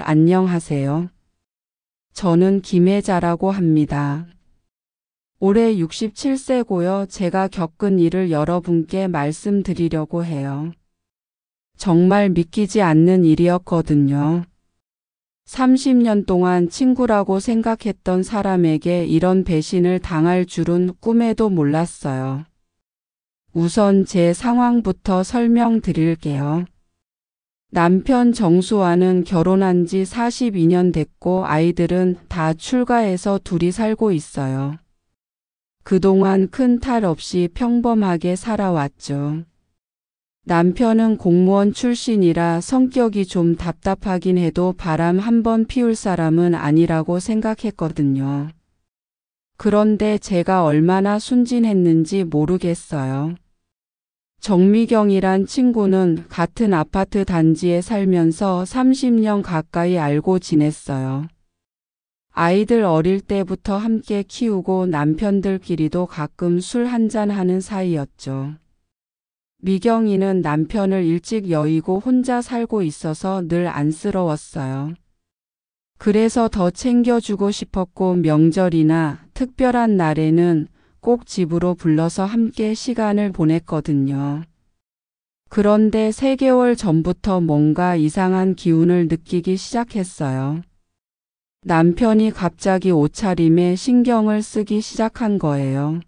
안녕하세요. 저는 김혜자라고 합니다. 올해 67세고요. 제가 겪은 일을 여러분께 말씀드리려고 해요. 정말 믿기지 않는 일이었거든요. 30년 동안 친구라고 생각했던 사람에게 이런 배신을 당할 줄은 꿈에도 몰랐어요. 우선 제 상황부터 설명드릴게요. 남편 정수와는 결혼한 지 42년 됐고 아이들은 다 출가해서 둘이 살고 있어요. 그동안 큰 탈 없이 평범하게 살아왔죠. 남편은 공무원 출신이라 성격이 좀 답답하긴 해도 바람 한번 피울 사람은 아니라고 생각했거든요. 그런데 제가 얼마나 순진했는지 모르겠어요. 정미경이란 친구는 같은 아파트 단지에 살면서 30년 가까이 알고 지냈어요. 아이들 어릴 때부터 함께 키우고 남편들끼리도 가끔 술 한잔하는 사이였죠. 미경이는 남편을 일찍 여의고 혼자 살고 있어서 늘 안쓰러웠어요. 그래서 더 챙겨주고 싶었고 명절이나 특별한 날에는 꼭 집으로 불러서 함께 시간을 보냈거든요. 그런데 3개월 전부터 뭔가 이상한 기운을 느끼기 시작했어요. 남편이 갑자기 옷차림에 신경을 쓰기 시작한 거예요.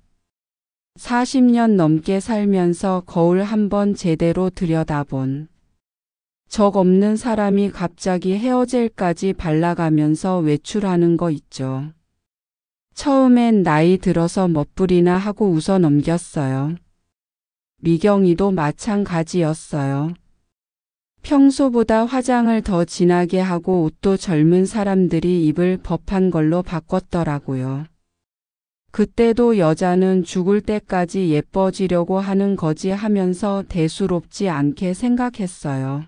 40년 넘게 살면서 거울 한번 제대로 들여다본 적 없는 사람이 갑자기 헤어젤까지 발라가면서 외출하는 거 있죠. 처음엔 나이 들어서 멋부리나 하고 웃어 넘겼어요. 미경이도 마찬가지였어요. 평소보다 화장을 더 진하게 하고 옷도 젊은 사람들이 입을 법한 걸로 바꿨더라고요. 그때도 여자는 죽을 때까지 예뻐지려고 하는 거지 하면서 대수롭지 않게 생각했어요.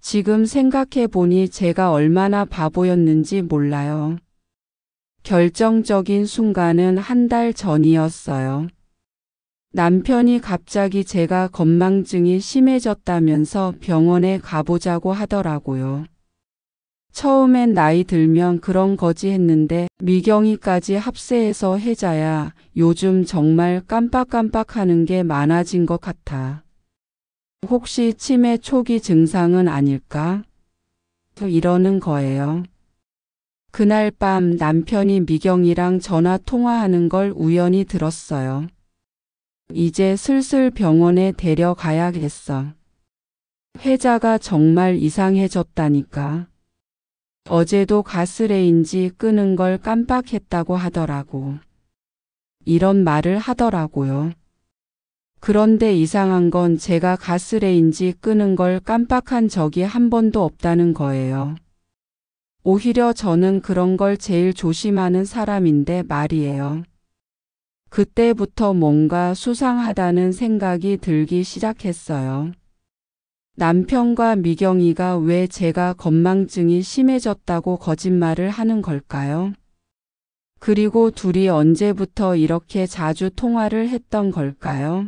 지금 생각해 보니 제가 얼마나 바보였는지 몰라요. 결정적인 순간은 1달 전이었어요. 남편이 갑자기 제가 건망증이 심해졌다면서 병원에 가보자고 하더라고요. 처음엔 나이 들면 그런 거지 했는데 미경이까지 합세해서 혜자야, 요즘 정말 깜빡깜빡하는 게 많아진 것 같아. 혹시 치매 초기 증상은 아닐까? 이러는 거예요. 그날 밤 남편이 미경이랑 전화 통화하는 걸 우연히 들었어요. 이제 슬슬 병원에 데려가야겠어. 혜자가 정말 이상해졌다니까. 어제도 가스레인지 끄는 걸 깜빡했다고 하더라고. 이런 말을 하더라고요. 그런데 이상한 건 제가 가스레인지 끄는 걸 깜빡한 적이 한 번도 없다는 거예요. 오히려 저는 그런 걸 제일 조심하는 사람인데 말이에요. 그때부터 뭔가 수상하다는 생각이 들기 시작했어요. 남편과 미경이가 왜 제가 건망증이 심해졌다고 거짓말을 하는 걸까요? 그리고 둘이 언제부터 이렇게 자주 통화를 했던 걸까요?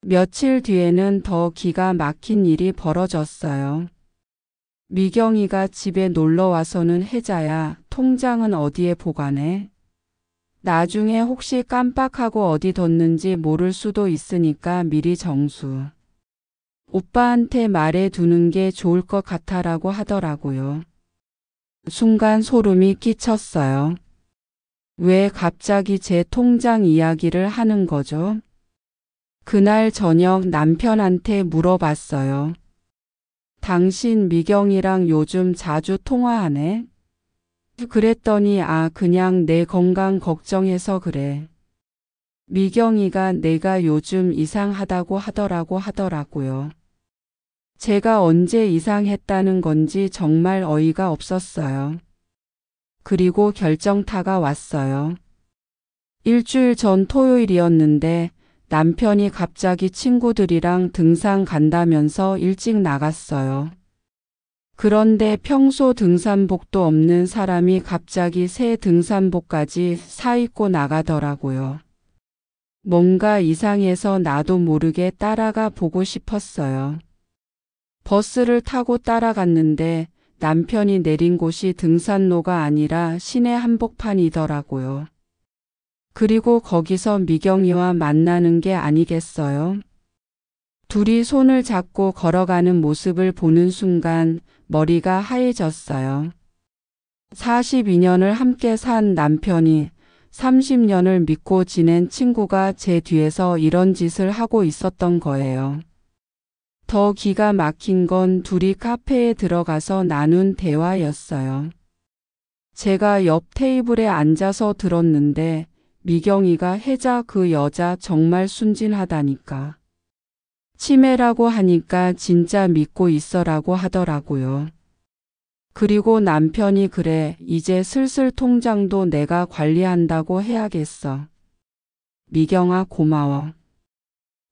며칠 뒤에는 더 기가 막힌 일이 벌어졌어요. 미경이가 집에 놀러 와서는 혜자야, 통장은 어디에 보관해? 나중에 혹시 깜빡하고 어디 뒀는지 모를 수도 있으니까 미리 정수. 오빠한테 말해 두는 게 좋을 것 같아라고 하더라고요. 순간 소름이 끼쳤어요. 왜 갑자기 제 통장 이야기를 하는 거죠? 그날 저녁 남편한테 물어봤어요. 당신 미경이랑 요즘 자주 통화하네? 그랬더니 그냥 내 건강 걱정해서 그래. 미경이가 내가 요즘 이상하다고 하더라고요. 제가 언제 이상했다는 건지 정말 어이가 없었어요. 그리고 결정타가 왔어요. 일주일 전 토요일이었는데 남편이 갑자기 친구들이랑 등산 간다면서 일찍 나갔어요. 그런데 평소 등산복도 없는 사람이 갑자기 새 등산복까지 사입고 나가더라고요. 뭔가 이상해서 나도 모르게 따라가 보고 싶었어요. 버스를 타고 따라갔는데 남편이 내린 곳이 등산로가 아니라 시내 한복판이더라고요. 그리고 거기서 미경이와 만나는 게 아니겠어요? 둘이 손을 잡고 걸어가는 모습을 보는 순간 머리가 하얘졌어요. 42년을 함께 산 남편이 30년을 믿고 지낸 친구가 제 뒤에서 이런 짓을 하고 있었던 거예요. 더 기가 막힌 건 둘이 카페에 들어가서 나눈 대화였어요. 제가 옆 테이블에 앉아서 들었는데 미경이가 혜자 그 여자 정말 순진하다니까. 치매라고 하니까 진짜 믿고 있어라고 하더라고요. 그리고 남편이 그래 이제 슬슬 통장도 내가 관리한다고 해야겠어. 미경아 고마워.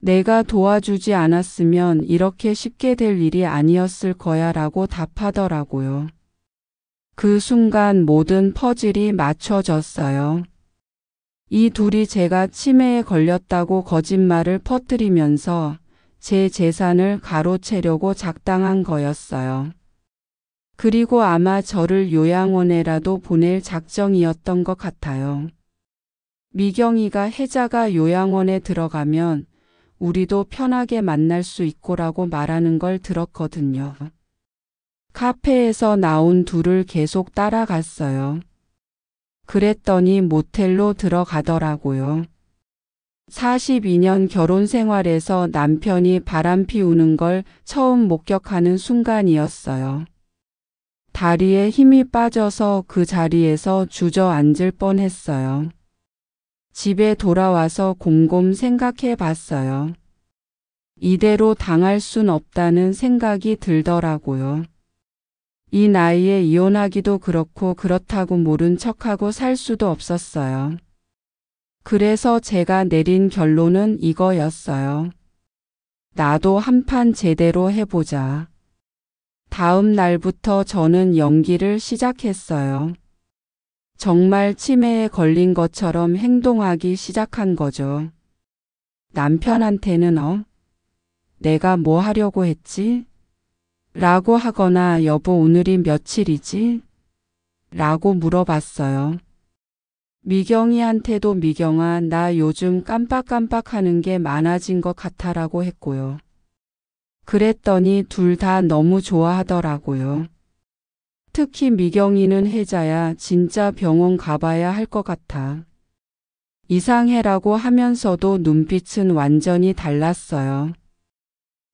내가 도와주지 않았으면 이렇게 쉽게 될 일이 아니었을 거야 라고 답하더라고요. 그 순간 모든 퍼즐이 맞춰졌어요. 이 둘이 제가 치매에 걸렸다고 거짓말을 퍼뜨리면서 제 재산을 가로채려고 작당한 거였어요. 그리고 아마 저를 요양원에라도 보낼 작정이었던 것 같아요. 미경이가 혜자가 요양원에 들어가면 우리도 편하게 만날 수 있고라고 말하는 걸 들었거든요. 카페에서 나온 둘을 계속 따라갔어요. 그랬더니 모텔로 들어가더라고요. 42년 결혼 생활에서 남편이 바람 피우는 걸 처음 목격하는 순간이었어요. 다리에 힘이 빠져서 그 자리에서 주저앉을 뻔했어요. 집에 돌아와서 곰곰 생각해 봤어요. 이대로 당할 순 없다는 생각이 들더라고요. 이 나이에 이혼하기도 그렇고 그렇다고 모른 척하고 살 수도 없었어요. 그래서 제가 내린 결론은 이거였어요. 나도 한판 제대로 해보자. 다음 날부터 저는 연기를 시작했어요. 정말 치매에 걸린 것처럼 행동하기 시작한 거죠. 남편한테는 내가 뭐 하려고 했지? 라고 하거나 여보 오늘이 며칠이지? 라고 물어봤어요. 미경이한테도 미경아 나 요즘 깜빡깜빡하는 게 많아진 것 같아라고 했고요. 그랬더니 둘 다 너무 좋아하더라고요. 특히 미경이는 혜자야 진짜 병원 가봐야 할 것 같아. 이상해라고 하면서도 눈빛은 완전히 달랐어요.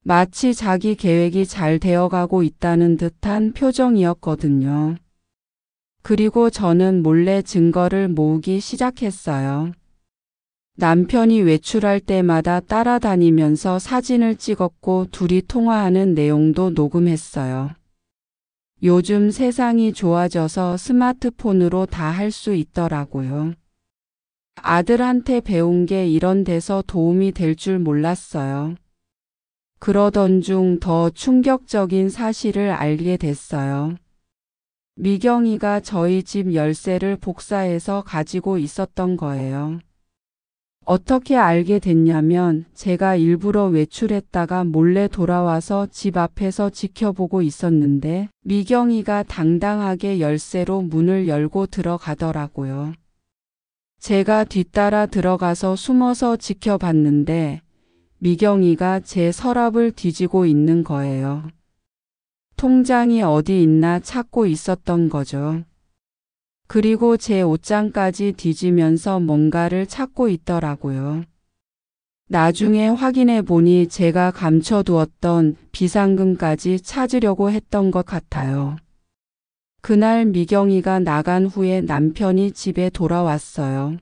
마치 자기 계획이 잘 되어가고 있다는 듯한 표정이었거든요. 그리고 저는 몰래 증거를 모으기 시작했어요. 남편이 외출할 때마다 따라다니면서 사진을 찍었고 둘이 통화하는 내용도 녹음했어요. 요즘 세상이 좋아져서 스마트폰으로 다 할 수 있더라고요. 아들한테 배운 게 이런 데서 도움이 될 줄 몰랐어요. 그러던 중 더 충격적인 사실을 알게 됐어요. 미경이가 저희 집 열쇠를 복사해서 가지고 있었던 거예요. 어떻게 알게 됐냐면 제가 일부러 외출했다가 몰래 돌아와서 집 앞에서 지켜보고 있었는데 미경이가 당당하게 열쇠로 문을 열고 들어가더라고요. 제가 뒤따라 들어가서 숨어서 지켜봤는데 미경이가 제 서랍을 뒤지고 있는 거예요. 통장이 어디 있나 찾고 있었던 거죠. 그리고 제 옷장까지 뒤지면서 뭔가를 찾고 있더라고요. 나중에 확인해 보니 제가 감춰두었던 비상금까지 찾으려고 했던 것 같아요. 그날 미경이가 나간 후에 남편이 집에 돌아왔어요.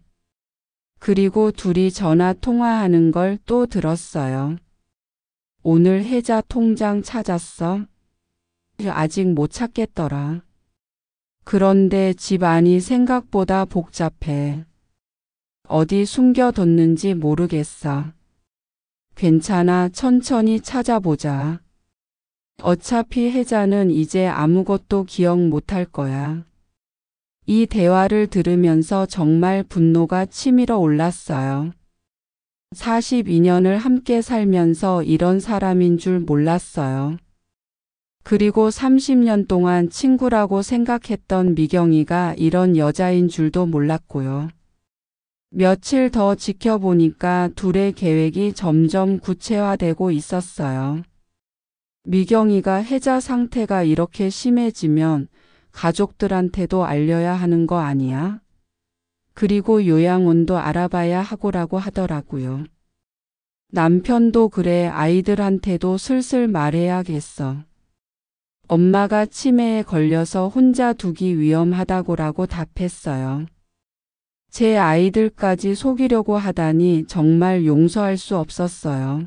그리고 둘이 전화 통화하는 걸 또 들었어요. 오늘 혜자 통장 찾았어? 아직 못 찾겠더라. 그런데 집 안이 생각보다 복잡해. 어디 숨겨뒀는지 모르겠어. 괜찮아, 천천히 찾아보자. 어차피 혜자는 이제 아무것도 기억 못할 거야. 이 대화를 들으면서 정말 분노가 치밀어 올랐어요. 42년을 함께 살면서 이런 사람인 줄 몰랐어요. 그리고 30년 동안 친구라고 생각했던 미경이가 이런 여자인 줄도 몰랐고요. 며칠 더 지켜보니까 둘의 계획이 점점 구체화되고 있었어요. 미경이가 혜자 상태가 이렇게 심해지면 가족들한테도 알려야 하는 거 아니야? 그리고 요양원도 알아봐야 하고라고 하더라고요. 남편도 그래, 아이들한테도 슬슬 말해야겠어. 엄마가 치매에 걸려서 혼자 두기 위험하다고라고 답했어요. 제 아이들까지 속이려고 하다니 정말 용서할 수 없었어요.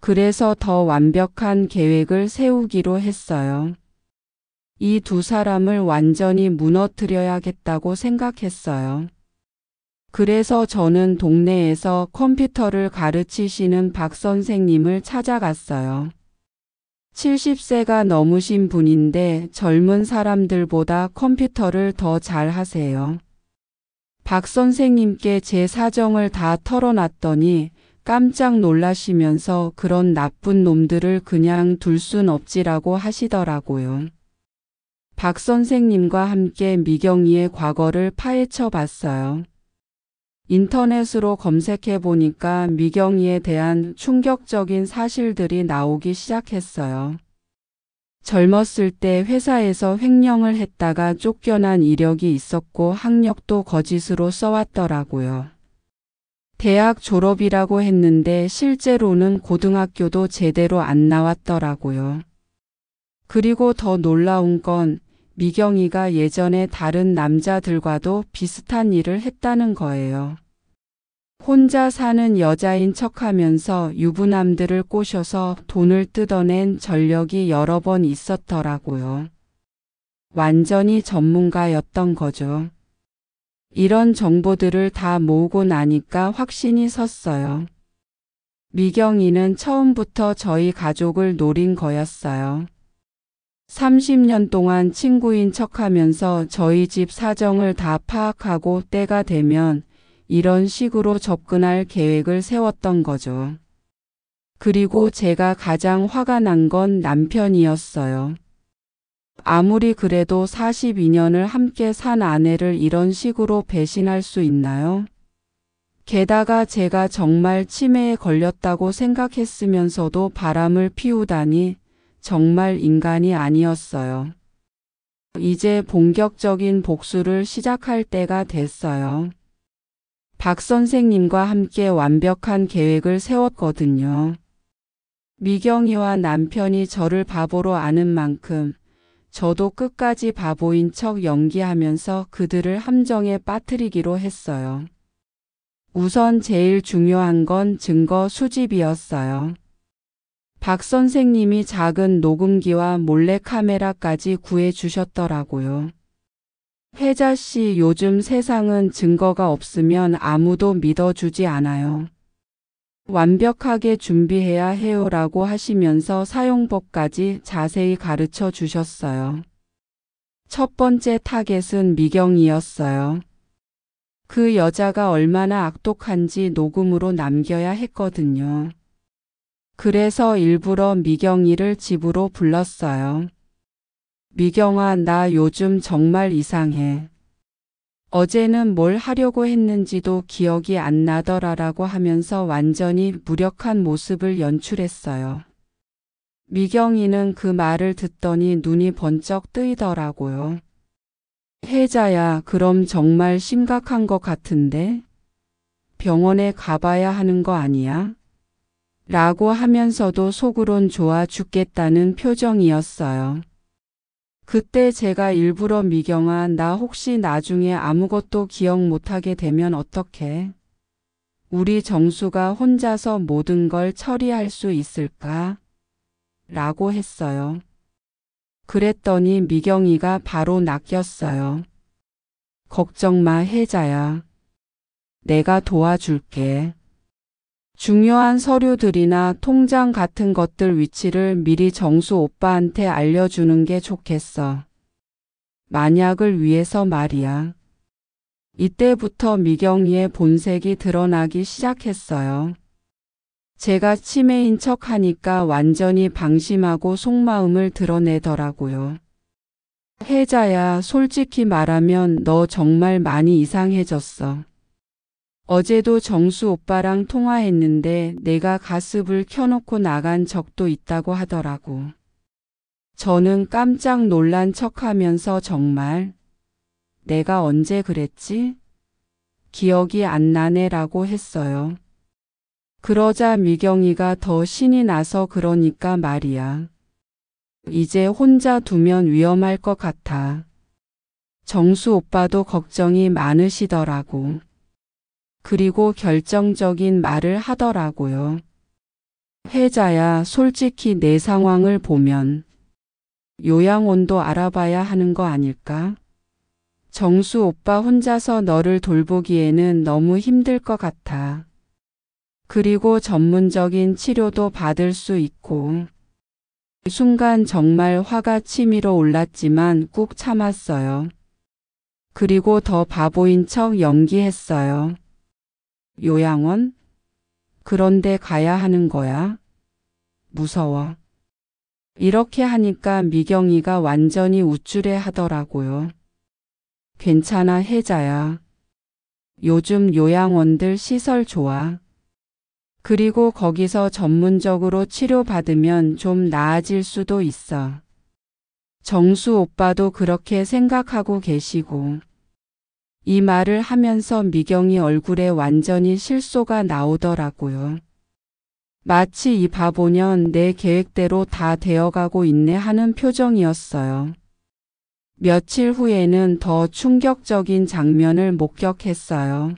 그래서 더 완벽한 계획을 세우기로 했어요. 이 두 사람을 완전히 무너뜨려야겠다고 생각했어요. 그래서 저는 동네에서 컴퓨터를 가르치시는 박 선생님을 찾아갔어요. 70세가 넘으신 분인데 젊은 사람들보다 컴퓨터를 더 잘 하세요. 박 선생님께 제 사정을 다 털어놨더니 깜짝 놀라시면서 그런 나쁜 놈들을 그냥 둘 순 없지라고 하시더라고요. 박 선생님과 함께 미경이의 과거를 파헤쳐 봤어요. 인터넷으로 검색해 보니까 미경이에 대한 충격적인 사실들이 나오기 시작했어요. 젊었을 때 회사에서 횡령을 했다가 쫓겨난 이력이 있었고 학력도 거짓으로 써왔더라고요. 대학 졸업이라고 했는데 실제로는 고등학교도 제대로 안 나왔더라고요. 그리고 더 놀라운 건 미경이가 예전에 다른 남자들과도 비슷한 일을 했다는 거예요. 혼자 사는 여자인 척하면서 유부남들을 꼬셔서 돈을 뜯어낸 전력이 여러 번 있었더라고요. 완전히 전문가였던 거죠. 이런 정보들을 다 모으고 나니까 확신이 섰어요. 미경이는 처음부터 저희 가족을 노린 거였어요. 30년 동안 친구인 척하면서 저희 집 사정을 다 파악하고 때가 되면 이런 식으로 접근할 계획을 세웠던 거죠. 그리고 제가 가장 화가 난 건 남편이었어요. 아무리 그래도 42년을 함께 산 아내를 이런 식으로 배신할 수 있나요? 게다가 제가 정말 치매에 걸렸다고 생각했으면서도 바람을 피우다니 정말 인간이 아니었어요. 이제 본격적인 복수를 시작할 때가 됐어요. 박 선생님과 함께 완벽한 계획을 세웠거든요. 미경이와 남편이 저를 바보로 아는 만큼 저도 끝까지 바보인 척 연기하면서 그들을 함정에 빠뜨리기로 했어요. 우선 제일 중요한 건 증거 수집이었어요. 박 선생님이 작은 녹음기와 몰래카메라까지 구해주셨더라고요. 혜자 씨, 요즘 세상은 증거가 없으면 아무도 믿어주지 않아요. 완벽하게 준비해야 해요라고 하시면서 사용법까지 자세히 가르쳐 주셨어요. 첫 번째 타겟은 미경이었어요. 그 여자가 얼마나 악독한지 녹음으로 남겨야 했거든요. 그래서 일부러 미경이를 집으로 불렀어요. 미경아, 나 요즘 정말 이상해. 어제는 뭘 하려고 했는지도 기억이 안 나더라라고 하면서 완전히 무력한 모습을 연출했어요. 미경이는 그 말을 듣더니 눈이 번쩍 뜨이더라고요. 혜자야, 그럼 정말 심각한 것 같은데? 병원에 가봐야 하는 거 아니야? 라고 하면서도 속으론 좋아 죽겠다는 표정이었어요. 그때 제가 일부러 미경아, 나 혹시 나중에 아무것도 기억 못하게 되면 어떡해? 우리 정수가 혼자서 모든 걸 처리할 수 있을까? 라고 했어요. 그랬더니 미경이가 바로 낚였어요. 걱정 마, 혜자야. 내가 도와줄게. 중요한 서류들이나 통장 같은 것들 위치를 미리 정수 오빠한테 알려주는 게 좋겠어. 만약을 위해서 말이야. 이때부터 미경이의 본색이 드러나기 시작했어요. 제가 치매인 척 하니까 완전히 방심하고 속마음을 드러내더라고요. 혜자야, 솔직히 말하면 너 정말 많이 이상해졌어. 어제도 정수 오빠랑 통화했는데 내가 가습을 켜놓고 나간 적도 있다고 하더라고. 저는 깜짝 놀란 척하면서 정말 내가 언제 그랬지? 기억이 안 나네라고 했어요. 그러자 미경이가 더 신이 나서 그러니까 말이야. 이제 혼자 두면 위험할 것 같아. 정수 오빠도 걱정이 많으시더라고. 그리고 결정적인 말을 하더라고요. 혜자야, 솔직히 내 상황을 보면 요양원도 알아봐야 하는 거 아닐까? 정수 오빠 혼자서 너를 돌보기에는 너무 힘들 것 같아. 그리고 전문적인 치료도 받을 수 있고. 순간 정말 화가 치밀어 올랐지만 꾹 참았어요. 그리고 더 바보인 척 연기했어요. 요양원? 그런데 가야 하는 거야? 무서워. 이렇게 하니까 미경이가 완전히 우쭐해 하더라고요. 괜찮아, 혜자야. 요즘 요양원들 시설 좋아. 그리고 거기서 전문적으로 치료받으면 좀 나아질 수도 있어. 정수 오빠도 그렇게 생각하고 계시고. 이 말을 하면서 미경이 얼굴에 완전히 실소가 나오더라고요. 마치 이 바보년 내 계획대로 다 되어가고 있네 하는 표정이었어요. 며칠 후에는 더 충격적인 장면을 목격했어요.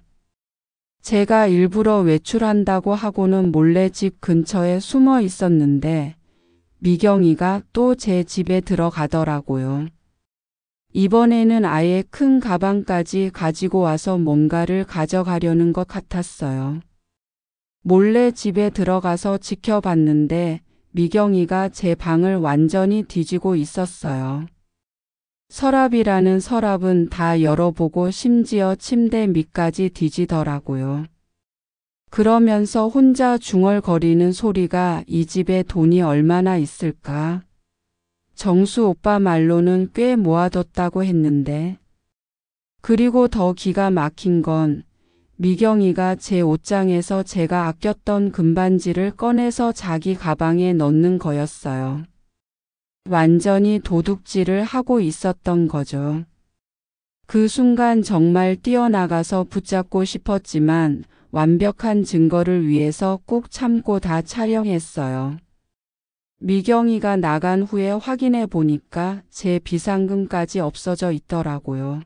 제가 일부러 외출한다고 하고는 몰래 집 근처에 숨어 있었는데 미경이가 또 제 집에 들어가더라고요. 이번에는 아예 큰 가방까지 가지고 와서 뭔가를 가져가려는 것 같았어요. 몰래 집에 들어가서 지켜봤는데 미경이가 제 방을 완전히 뒤지고 있었어요. 서랍이라는 서랍은 다 열어보고 심지어 침대 밑까지 뒤지더라고요. 그러면서 혼자 중얼거리는 소리가 이 집에 돈이 얼마나 있을까? 정수 오빠 말로는 꽤 모아뒀다고 했는데. 그리고 더 기가 막힌 건 미경이가 제 옷장에서 제가 아꼈던 금반지를 꺼내서 자기 가방에 넣는 거였어요. 완전히 도둑질을 하고 있었던 거죠. 그 순간 정말 뛰어나가서 붙잡고 싶었지만 완벽한 증거를 위해서 꾹 참고 다 촬영했어요. 미경이가 나간 후에 확인해 보니까 제 비상금까지 없어져 있더라고요.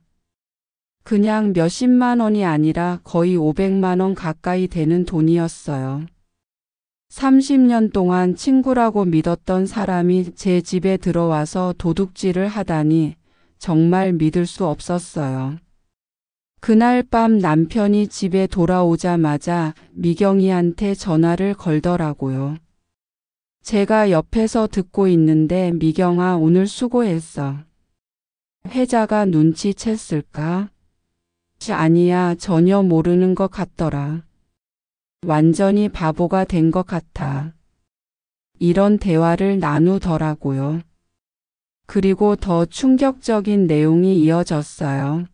그냥 몇십만 원이 아니라 거의 500만 원 가까이 되는 돈이었어요. 30년 동안 친구라고 믿었던 사람이 제 집에 들어와서 도둑질을 하다니 정말 믿을 수 없었어요. 그날 밤 남편이 집에 돌아오자마자 미경이한테 전화를 걸더라고요. 제가 옆에서 듣고 있는데 미경아, 오늘 수고했어. 혜자가 눈치챘을까? 아니야, 전혀 모르는 것 같더라. 완전히 바보가 된 것 같아. 이런 대화를 나누더라고요. 그리고 더 충격적인 내용이 이어졌어요.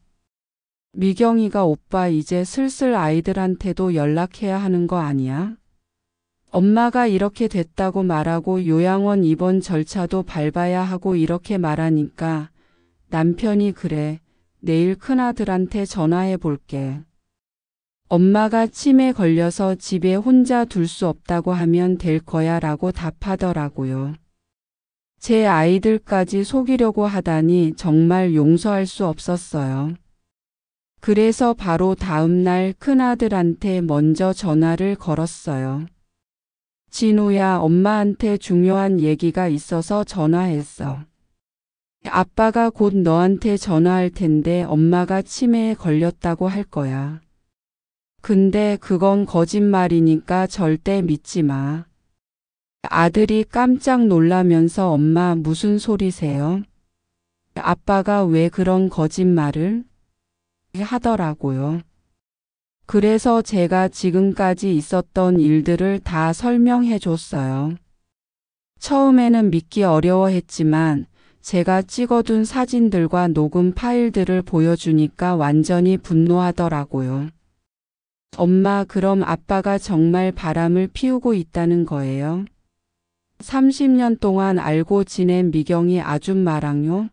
미경이가 오빠 이제 슬슬 아이들한테도 연락해야 하는 거 아니야? 엄마가 이렇게 됐다고 말하고 요양원 입원 절차도 밟아야 하고 이렇게 말하니까 남편이 그래, 내일 큰아들한테 전화해 볼게. 엄마가 치매 걸려서 집에 혼자 둘 수 없다고 하면 될 거야 라고 답하더라고요. 제 아이들까지 속이려고 하다니 정말 용서할 수 없었어요. 그래서 바로 다음 날 큰아들한테 먼저 전화를 걸었어요. 진우야, 엄마한테 중요한 얘기가 있어서 전화했어. 아빠가 곧 너한테 전화할 텐데 엄마가 치매에 걸렸다고 할 거야. 근데 그건 거짓말이니까 절대 믿지 마. 아들이 깜짝 놀라면서 엄마 무슨 소리세요? 아빠가 왜 그런 거짓말을? 하더라고요. 그래서 제가 지금까지 있었던 일들을 다 설명해 줬어요. 처음에는 믿기 어려워했지만 제가 찍어둔 사진들과 녹음 파일들을 보여주니까 완전히 분노하더라고요. 엄마, 그럼 아빠가 정말 바람을 피우고 있다는 거예요? 30년 동안 알고 지낸 미경이 아줌마랑요?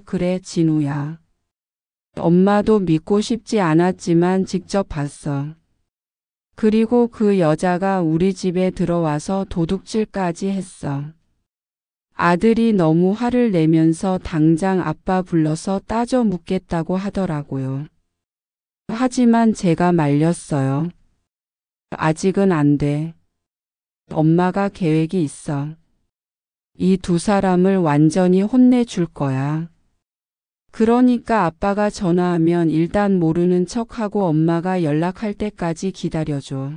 그래, 진우야. 엄마도 믿고 싶지 않았지만 직접 봤어. 그리고 그 여자가 우리 집에 들어와서 도둑질까지 했어. 아들이 너무 화를 내면서 당장 아빠 불러서 따져 묻겠다고 하더라고요. 하지만 제가 말렸어요. 아직은 안 돼. 엄마가 계획이 있어. 이 두 사람을 완전히 혼내줄 거야. 그러니까 아빠가 전화하면 일단 모르는 척하고 엄마가 연락할 때까지 기다려줘.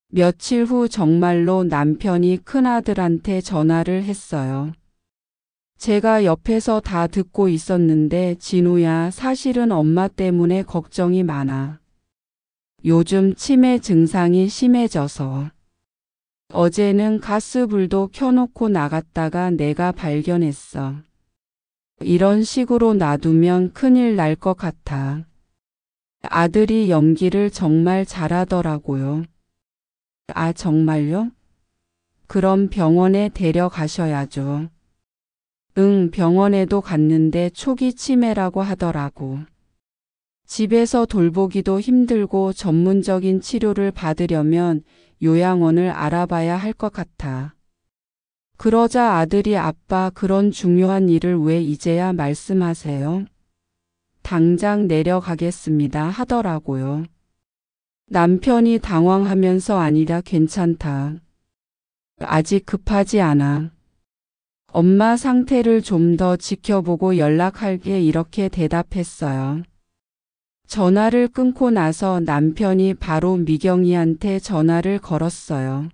며칠 후 정말로 남편이 큰아들한테 전화를 했어요. 제가 옆에서 다 듣고 있었는데, 진우야, 사실은 엄마 때문에 걱정이 많아. 요즘 치매 증상이 심해져서. 어제는 가스불도 켜놓고 나갔다가 내가 발견했어. 이런 식으로 놔두면 큰일 날 것 같아. 아들이 연기를 정말 잘하더라고요. 아, 정말요? 그럼 병원에 데려가셔야죠. 응, 병원에도 갔는데 초기 치매라고 하더라고. 집에서 돌보기도 힘들고 전문적인 치료를 받으려면 요양원을 알아봐야 할 것 같아. 그러자 아들이 아빠, 그런 중요한 일을 왜 이제야 말씀하세요? 당장 내려가겠습니다 하더라고요. 남편이 당황하면서 아니라 괜찮다. 아직 급하지 않아. 엄마 상태를 좀 더 지켜보고 연락할게, 이렇게 대답했어요. 전화를 끊고 나서 남편이 바로 미경이한테 전화를 걸었어요.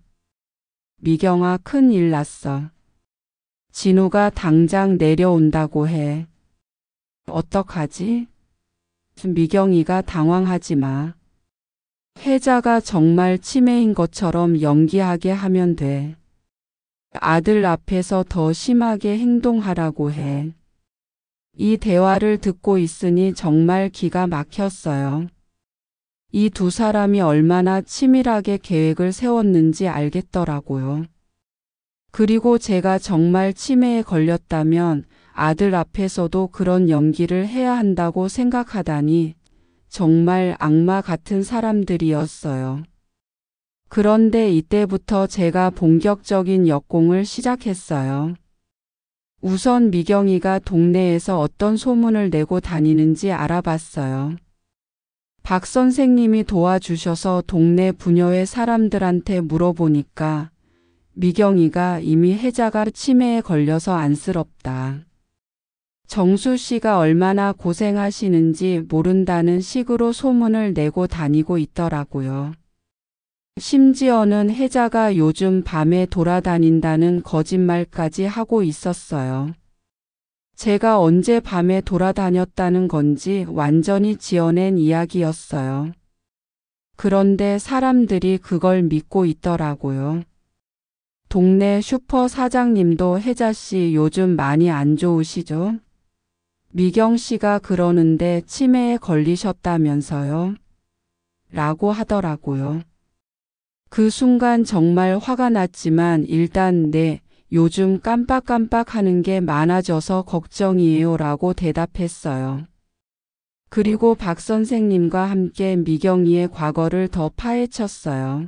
미경아, 큰일 났어. 진우가 당장 내려온다고 해. 어떡하지? 미경이가 당황하지 마. 혜자가 정말 치매인 것처럼 연기하게 하면 돼. 아들 앞에서 더 심하게 행동하라고 해. 이 대화를 듣고 있으니 정말 기가 막혔어요. 이 두 사람이 얼마나 치밀하게 계획을 세웠는지 알겠더라고요. 그리고 제가 정말 치매에 걸렸다면 아들 앞에서도 그런 연기를 해야 한다고 생각하다니 정말 악마 같은 사람들이었어요. 그런데 이때부터 제가 본격적인 역공을 시작했어요. 우선 미경이가 동네에서 어떤 소문을 내고 다니는지 알아봤어요. 박 선생님이 도와주셔서 동네 부녀회 사람들한테 물어보니까 미경이가 이미 혜자가 치매에 걸려서 안쓰럽다. 정수 씨가 얼마나 고생하시는지 모른다는 식으로 소문을 내고 다니고 있더라고요. 심지어는 혜자가 요즘 밤에 돌아다닌다는 거짓말까지 하고 있었어요. 제가 언제 밤에 돌아다녔다는 건지 완전히 지어낸 이야기였어요. 그런데 사람들이 그걸 믿고 있더라고요. 동네 슈퍼 사장님도 혜자 씨 요즘 많이 안 좋으시죠? 미경 씨가 그러는데 치매에 걸리셨다면서요? 라고 하더라고요. 그 순간 정말 화가 났지만 일단 네, 요즘 깜빡깜빡 하는 게 많아져서 걱정이에요 라고 대답했어요. 그리고 박 선생님과 함께 미경이의 과거를 더 파헤쳤어요.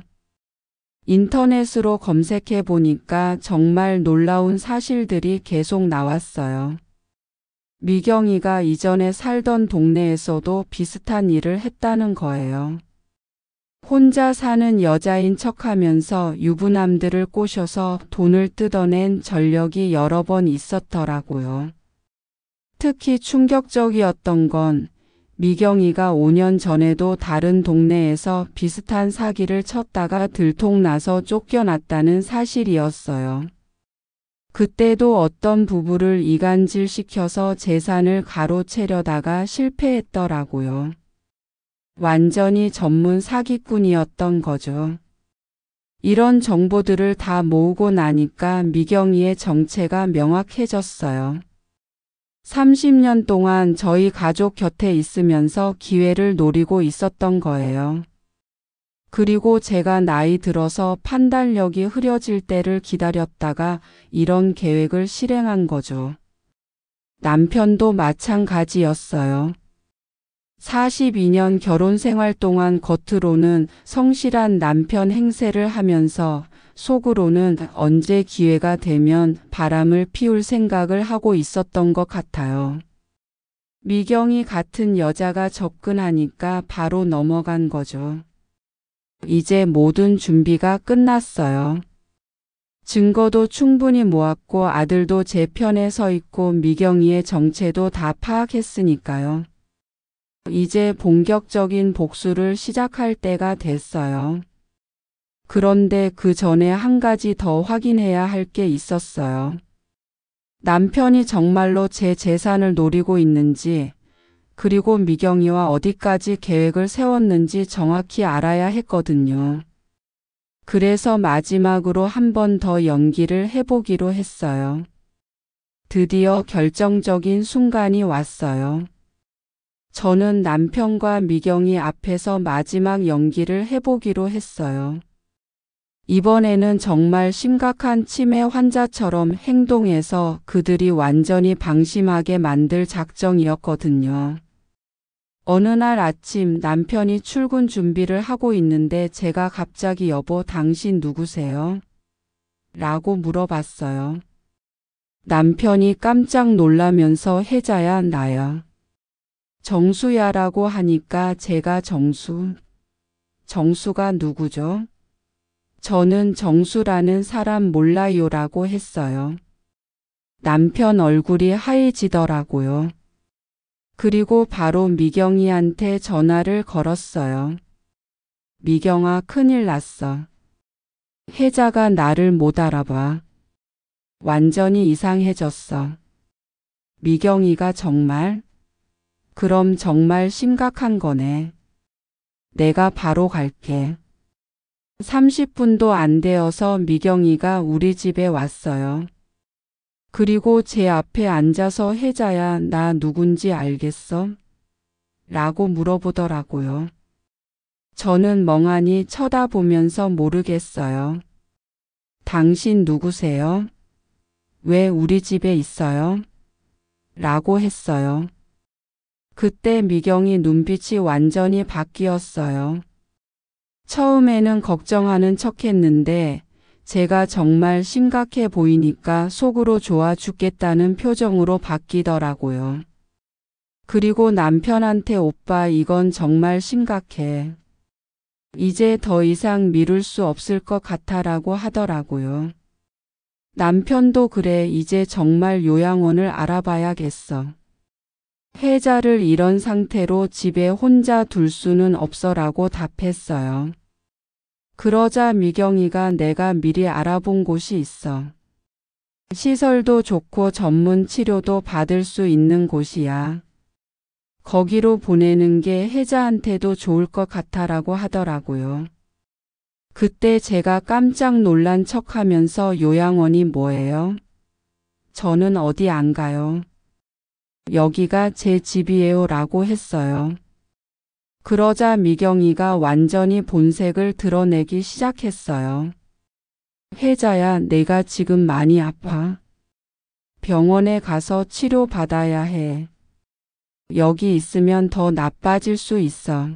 인터넷으로 검색해 보니까 정말 놀라운 사실들이 계속 나왔어요. 미경이가 이전에 살던 동네에서도 비슷한 일을 했다는 거예요. 혼자 사는 여자인 척하면서 유부남들을 꼬셔서 돈을 뜯어낸 전력이 여러 번 있었더라고요. 특히 충격적이었던 건 미경이가 5년 전에도 다른 동네에서 비슷한 사기를 쳤다가 들통나서 쫓겨났다는 사실이었어요. 그때도 어떤 부부를 이간질시켜서 재산을 가로채려다가 실패했더라고요. 완전히 전문 사기꾼이었던 거죠. 이런 정보들을 다 모으고 나니까 미경이의 정체가 명확해졌어요. 30년 동안 저희 가족 곁에 있으면서 기회를 노리고 있었던 거예요. 그리고 제가 나이 들어서 판단력이 흐려질 때를 기다렸다가 이런 계획을 실행한 거죠. 남편도 마찬가지였어요. 42년 결혼 생활 동안 겉으로는 성실한 남편 행세를 하면서 속으로는 언제 기회가 되면 바람을 피울 생각을 하고 있었던 것 같아요. 미경이 같은 여자가 접근하니까 바로 넘어간 거죠. 이제 모든 준비가 끝났어요. 증거도 충분히 모았고 아들도 제 편에 서 있고 미경이의 정체도 다 파악했으니까요. 이제 본격적인 복수를 시작할 때가 됐어요. 그런데 그 전에 한 가지 더 확인해야 할 게 있었어요. 남편이 정말로 제 재산을 노리고 있는지, 그리고 미경이와 어디까지 계획을 세웠는지 정확히 알아야 했거든요. 그래서 마지막으로 한 번 더 연기를 해보기로 했어요. 드디어 결정적인 순간이 왔어요. 저는 남편과 미경이 앞에서 마지막 연기를 해보기로 했어요. 이번에는 정말 심각한 치매 환자처럼 행동해서 그들이 완전히 방심하게 만들 작정이었거든요. 어느 날 아침 남편이 출근 준비를 하고 있는데 제가 갑자기 여보, 당신 누구세요? 라고 물어봤어요. 남편이 깜짝 놀라면서 혜자야, 나야. 정수야라고 하니까 제가 정수가 누구죠? 저는 정수라는 사람 몰라요라고 했어요. 남편 얼굴이 하얘지더라고요. 그리고 바로 미경이한테 전화를 걸었어요. 미경아, 큰일 났어. 혜자가 나를 못 알아봐. 완전히 이상해졌어. 미경이가 정말? 그럼 정말 심각한 거네. 내가 바로 갈게. 30분도 안 되어서 미경이가 우리 집에 왔어요. 그리고 제 앞에 앉아서 혜자야, 나 누군지 알겠어? 라고 물어보더라고요. 저는 멍하니 쳐다보면서 모르겠어요. 당신 누구세요? 왜 우리 집에 있어요? 라고 했어요. 그때 미경이 눈빛이 완전히 바뀌었어요. 처음에는 걱정하는 척했는데 제가 정말 심각해 보이니까 속으로 좋아 죽겠다는 표정으로 바뀌더라고요. 그리고 남편한테 오빠, 이건 정말 심각해. 이제 더 이상 미룰 수 없을 것 같아라고 하더라고요. 남편도 그래, 이제 정말 요양원을 알아봐야겠어. 혜자를 이런 상태로 집에 혼자 둘 수는 없어라고 답했어요. 그러자 미경이가 내가 미리 알아본 곳이 있어. 시설도 좋고 전문 치료도 받을 수 있는 곳이야. 거기로 보내는 게 혜자한테도 좋을 것 같아라고 하더라고요. 그때 제가 깜짝 놀란 척하면서 요양원이 뭐예요? 저는 어디 안 가요. 여기가 제 집이에요 라고 했어요. 그러자 미경이가 완전히 본색을 드러내기 시작했어요. 혜자야, 내가 지금 많이 아파. 병원에 가서 치료받아야 해. 여기 있으면 더 나빠질 수 있어.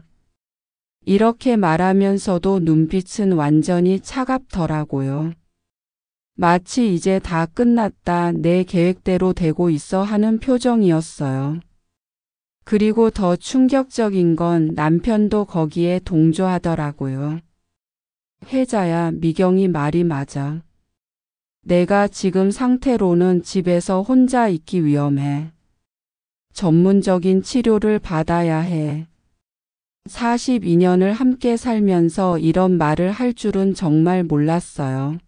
이렇게 말하면서도 눈빛은 완전히 차갑더라고요. 마치 이제 다 끝났다, 내 계획대로 되고 있어 하는 표정이었어요. 그리고 더 충격적인 건 남편도 거기에 동조하더라고요. 혜자야, 미경이 말이 맞아. 내가 지금 상태로는 집에서 혼자 있기 위험해. 전문적인 치료를 받아야 해. 42년을 함께 살면서 이런 말을 할 줄은 정말 몰랐어요.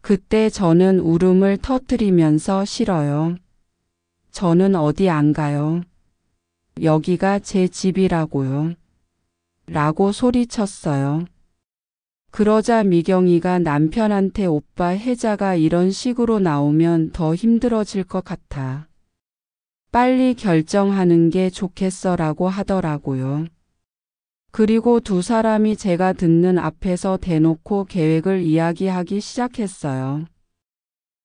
그때 저는 울음을 터뜨리면서 싫어요. 저는 어디 안 가요. 여기가 제 집이라고요. 라고 소리쳤어요. 그러자 미경이가 남편한테 오빠 혜자가 이런 식으로 나오면 더 힘들어질 것 같아. 빨리 결정하는 게 좋겠어 라고 하더라고요. 그리고 두 사람이 제가 듣는 앞에서 대놓고 계획을 이야기하기 시작했어요.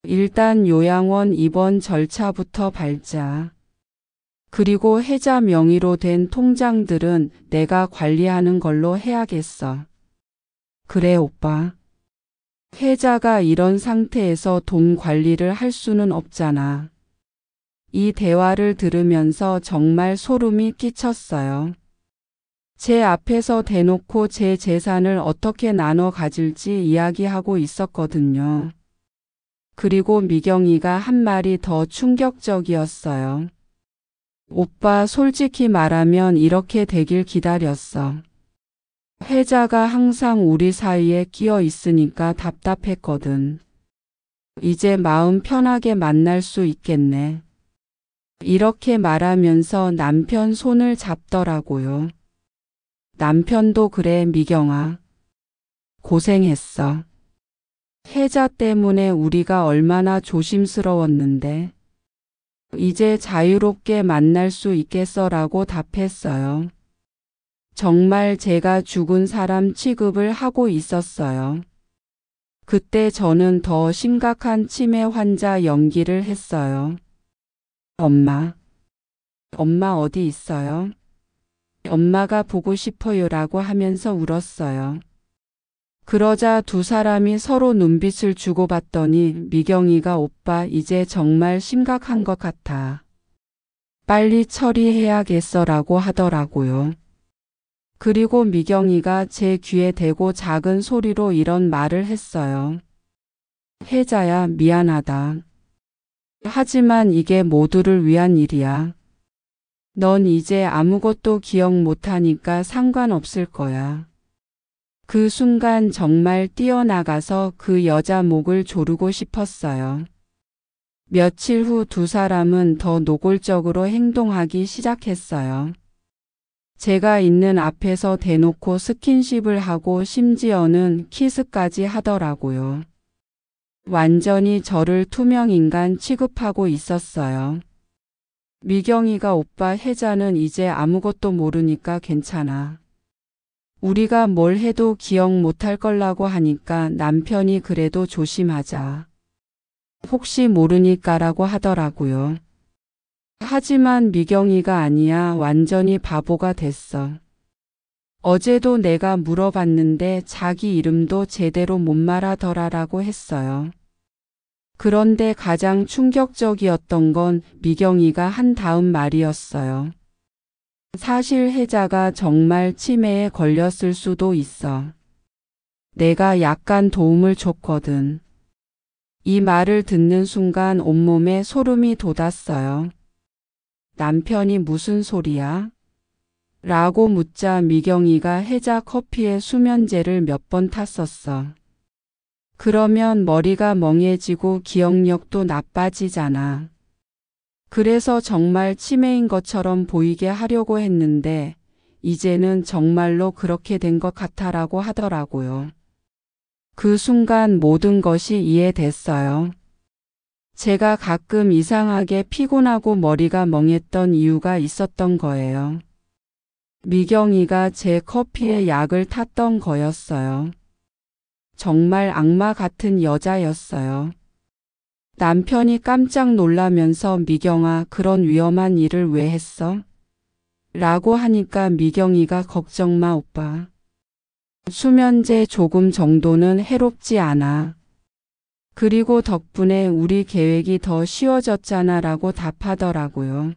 일단 요양원 입원 절차부터 밟자. 그리고 혜자 명의로 된 통장들은 내가 관리하는 걸로 해야겠어. 그래 오빠. 혜자가 이런 상태에서 돈 관리를 할 수는 없잖아. 이 대화를 들으면서 정말 소름이 끼쳤어요. 제 앞에서 대놓고 제 재산을 어떻게 나눠 가질지 이야기하고 있었거든요. 그리고 미경이가 한 말이 더 충격적이었어요. 오빠 솔직히 말하면 이렇게 되길 기다렸어. 혜자가 항상 우리 사이에 끼어 있으니까 답답했거든. 이제 마음 편하게 만날 수 있겠네. 이렇게 말하면서 남편 손을 잡더라고요. 남편도 그래 미경아. 고생했어. 혜자 때문에 우리가 얼마나 조심스러웠는데. 이제 자유롭게 만날 수 있겠어라고 답했어요. 정말 제가 죽은 사람 취급을 하고 있었어요. 그때 저는 더 심각한 치매 환자 연기를 했어요. 엄마 어디 있어요? 엄마가 보고 싶어요라고 하면서 울었어요. 그러자 두 사람이 서로 눈빛을 주고받더니 미경이가 오빠 이제 정말 심각한 것 같아. 빨리 처리해야겠어라고 하더라고요. 그리고 미경이가 제 귀에 대고 작은 소리로 이런 말을 했어요. 혜자야 미안하다. 하지만 이게 모두를 위한 일이야. 넌 이제 아무것도 기억 못하니까 상관없을 거야. 그 순간 정말 뛰어나가서 그 여자 목을 조르고 싶었어요. 며칠 후 두 사람은 더 노골적으로 행동하기 시작했어요. 제가 있는 앞에서 대놓고 스킨십을 하고 심지어는 키스까지 하더라고요. 완전히 저를 투명인간 취급하고 있었어요. 미경이가 오빠 혜자는 이제 아무것도 모르니까 괜찮아. 우리가 뭘 해도 기억 못할 걸라고 하니까 남편이 그래도 조심하자. 혹시 모르니까라고 하더라고요. 하지만 미경이가 아니야 완전히 바보가 됐어. 어제도 내가 물어봤는데 자기 이름도 제대로 못 말하더라라고 했어요. 그런데 가장 충격적이었던 건 미경이가 한 다음 말이었어요. 사실 혜자가 정말 치매에 걸렸을 수도 있어. 내가 약간 도움을 줬거든. 이 말을 듣는 순간 온몸에 소름이 돋았어요. 남편이 무슨 소리야? 라고 묻자 미경이가 혜자 커피에 수면제를 몇 번 탔었어. 그러면 머리가 멍해지고 기억력도 나빠지잖아. 그래서 정말 치매인 것처럼 보이게 하려고 했는데 이제는 정말로 그렇게 된 것 같아라고 하더라고요. 그 순간 모든 것이 이해됐어요. 제가 가끔 이상하게 피곤하고 머리가 멍했던 이유가 있었던 거예요. 미경이가 제 커피에 약을 탔던 거였어요. 정말 악마 같은 여자였어요. 남편이 깜짝 놀라면서 미경아 그런 위험한 일을 왜 했어? 라고 하니까 미경이가 걱정 마 오빠. 수면제 조금 정도는 해롭지 않아. 그리고 덕분에 우리 계획이 더 쉬워졌잖아 라고 답하더라고요.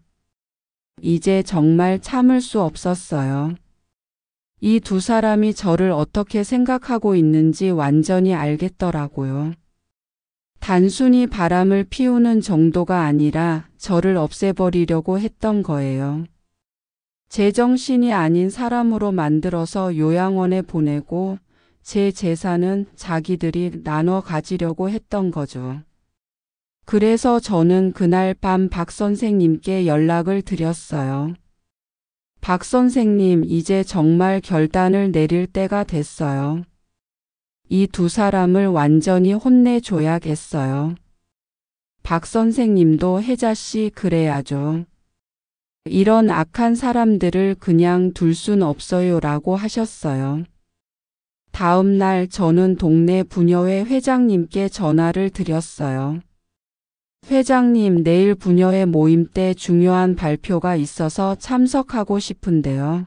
이제 정말 참을 수 없었어요. 이 두 사람이 저를 어떻게 생각하고 있는지 완전히 알겠더라고요. 단순히 바람을 피우는 정도가 아니라 저를 없애버리려고 했던 거예요. 제정신이 아닌 사람으로 만들어서 요양원에 보내고 제 재산은 자기들이 나눠 가지려고 했던 거죠. 그래서 저는 그날 밤 박 선생님께 연락을 드렸어요. 박 선생님, 이제 정말 결단을 내릴 때가 됐어요. 이 두 사람을 완전히 혼내줘야겠어요. 박 선생님도 혜자 씨 그래야죠. 이런 악한 사람들을 그냥 둘 순 없어요 라고 하셨어요. 다음 날 저는 동네 부녀회 회장님께 전화를 드렸어요. 회장님, 내일 부녀회 모임 때 중요한 발표가 있어서 참석하고 싶은데요.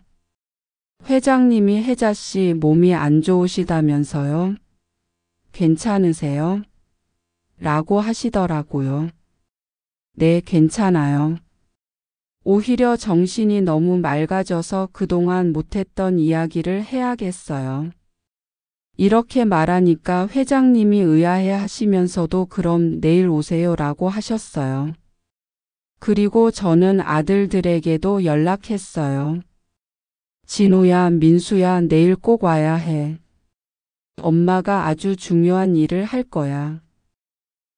회장님이 혜자 씨 몸이 안 좋으시다면서요? 괜찮으세요? 라고 하시더라고요. 네, 괜찮아요. 오히려 정신이 너무 맑아져서 그동안 못했던 이야기를 해야겠어요. 이렇게 말하니까 회장님이 의아해 하시면서도 그럼 내일 오세요 라고 하셨어요. 그리고 저는 아들들에게도 연락했어요. 진호야, 민수야, 내일 꼭 와야 해. 엄마가 아주 중요한 일을 할 거야.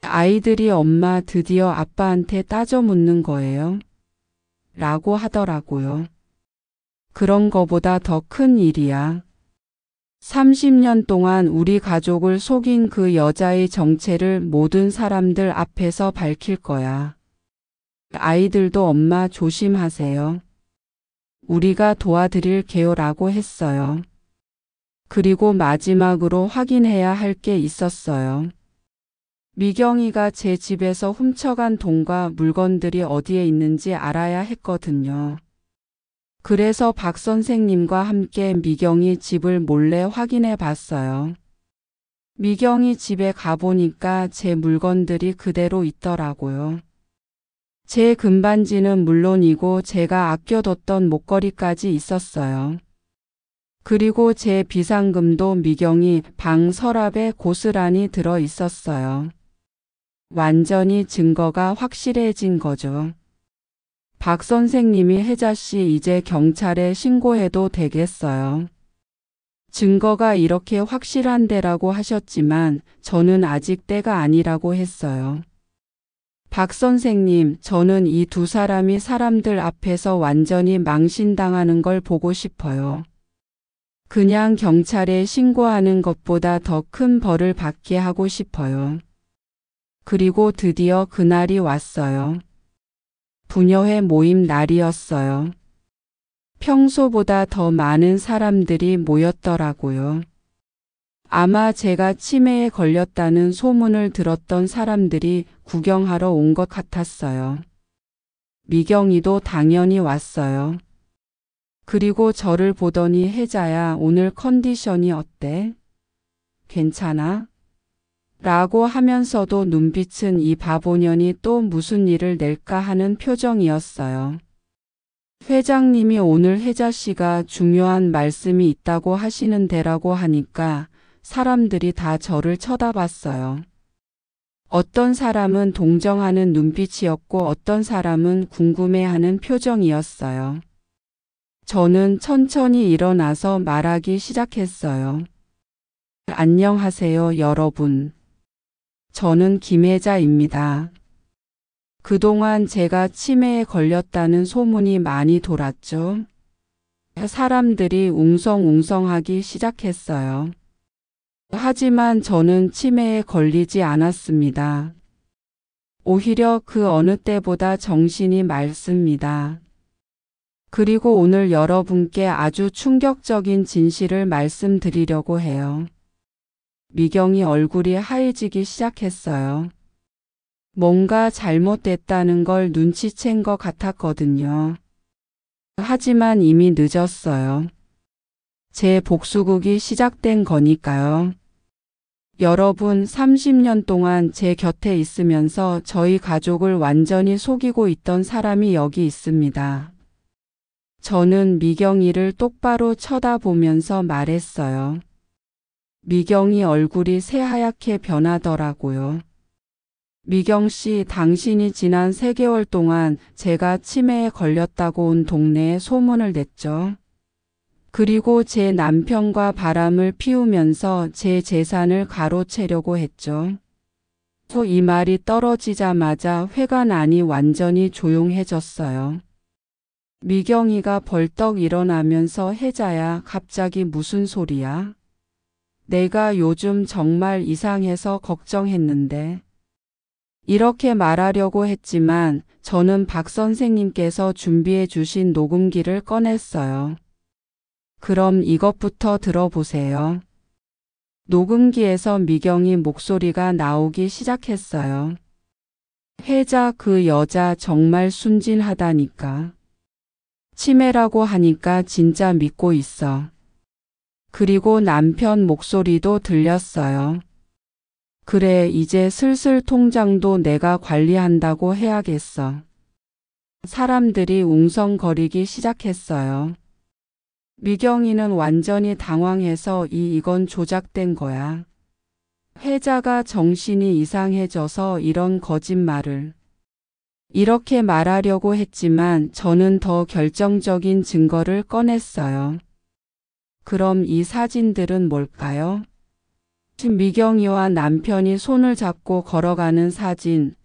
아이들이 엄마 드디어 아빠한테 따져 묻는 거예요? 라고 하더라고요. 그런 거보다 더 큰 일이야. 30년 동안 우리 가족을 속인 그 여자의 정체를 모든 사람들 앞에서 밝힐 거야. 아이들도 엄마 조심하세요. 우리가 도와드릴게요 라고 했어요. 그리고 마지막으로 확인해야 할 게 있었어요. 미경이가 제 집에서 훔쳐간 돈과 물건들이 어디에 있는지 알아야 했거든요. 그래서 박 선생님과 함께 미경이 집을 몰래 확인해 봤어요. 미경이 집에 가보니까 제 물건들이 그대로 있더라고요. 제 금반지는 물론이고 제가 아껴뒀던 목걸이까지 있었어요. 그리고 제 비상금도 미경이 방 서랍에 고스란히 들어 있었어요. 완전히 증거가 확실해진 거죠. 박 선생님이 혜자 씨 이제 경찰에 신고해도 되겠어요. 증거가 이렇게 확실한데라고 하셨지만 저는 아직 때가 아니라고 했어요. 박 선생님, 저는 이 두 사람이 사람들 앞에서 완전히 망신당하는 걸 보고 싶어요. 그냥 경찰에 신고하는 것보다 더 큰 벌을 받게 하고 싶어요. 그리고 드디어 그날이 왔어요. 부녀회 모임 날이었어요. 평소보다 더 많은 사람들이 모였더라고요. 아마 제가 치매에 걸렸다는 소문을 들었던 사람들이 구경하러 온 것 같았어요. 미경이도 당연히 왔어요. 그리고 저를 보더니 혜자야, 오늘 컨디션이 어때? 괜찮아? 라고 하면서도 눈빛은 이 바보년이 또 무슨 일을 낼까 하는 표정이었어요. 회장님이 오늘 혜자 씨가 중요한 말씀이 있다고 하시는데라고 하니까 사람들이 다 저를 쳐다봤어요. 어떤 사람은 동정하는 눈빛이었고 어떤 사람은 궁금해하는 표정이었어요. 저는 천천히 일어나서 말하기 시작했어요. 안녕하세요, 여러분. 저는 김혜자입니다. 그동안 제가 치매에 걸렸다는 소문이 많이 돌았죠. 사람들이 웅성웅성하기 시작했어요. 하지만 저는 치매에 걸리지 않았습니다. 오히려 그 어느 때보다 정신이 맑습니다. 그리고 오늘 여러분께 아주 충격적인 진실을 말씀드리려고 해요. 미경이 얼굴이 하얘지기 시작했어요. 뭔가 잘못됐다는 걸 눈치챈 것 같았거든요. 하지만 이미 늦었어요. 제 복수극이 시작된 거니까요. 여러분, 30년 동안 제 곁에 있으면서 저희 가족을 완전히 속이고 있던 사람이 여기 있습니다. 저는 미경이를 똑바로 쳐다보면서 말했어요. 미경이 얼굴이 새하얗게 변하더라고요. 미경 씨, 당신이 지난 3개월 동안 제가 치매에 걸렸다고 온 동네에 소문을 냈죠. 그리고 제 남편과 바람을 피우면서 제 재산을 가로채려고 했죠. 이 말이 떨어지자마자 회관안이 완전히 조용해졌어요. 미경이가 벌떡 일어나면서 혜자야, 갑자기 무슨 소리야? 내가 요즘 정말 이상해서 걱정했는데. 이렇게 말하려고 했지만 저는 박 선생님께서 준비해 주신 녹음기를 꺼냈어요. 그럼 이것부터 들어보세요. 녹음기에서 미경이 목소리가 나오기 시작했어요. 혜자, 그 여자 정말 순진하다니까. 치매라고 하니까 진짜 믿고 있어. 그리고 남편 목소리도 들렸어요. 그래, 이제 슬슬 통장도 내가 관리한다고 해야겠어. 사람들이 웅성거리기 시작했어요. 미경이는 완전히 당황해서 이건 조작된 거야. 혜자가 정신이 이상해져서 이런 거짓말을. 이렇게 말하려고 했지만 저는 더 결정적인 증거를 꺼냈어요. 그럼 이 사진들은 뭘까요? 미경이와 남편이 손을 잡고 걸어가는 사진,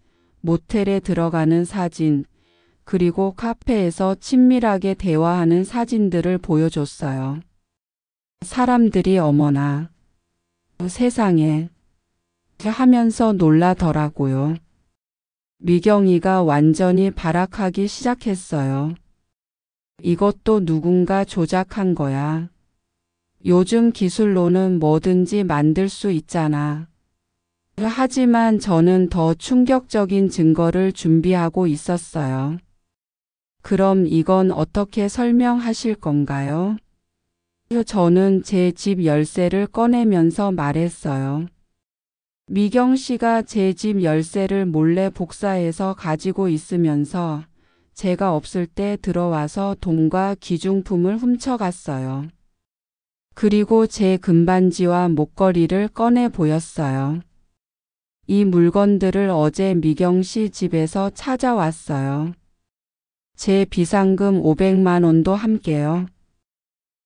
모텔에 들어가는 사진, 그리고 카페에서 친밀하게 대화하는 사진들을 보여줬어요. 사람들이 어머나, 세상에 하면서 놀라더라고요. 미경이가 완전히 발악하기 시작했어요. 이것도 누군가 조작한 거야. 요즘 기술로는 뭐든지 만들 수 있잖아. 하지만 저는 더 충격적인 증거를 준비하고 있었어요. 그럼 이건 어떻게 설명하실 건가요? 저는 제 집 열쇠를 꺼내면서 말했어요. 미경 씨가 제 집 열쇠를 몰래 복사해서 가지고 있으면서 제가 없을 때 들어와서 돈과 귀중품을 훔쳐갔어요. 그리고 제 금반지와 목걸이를 꺼내 보였어요. 이 물건들을 어제 미경 씨 집에서 찾아왔어요. 제 비상금 500만 원도 함께요.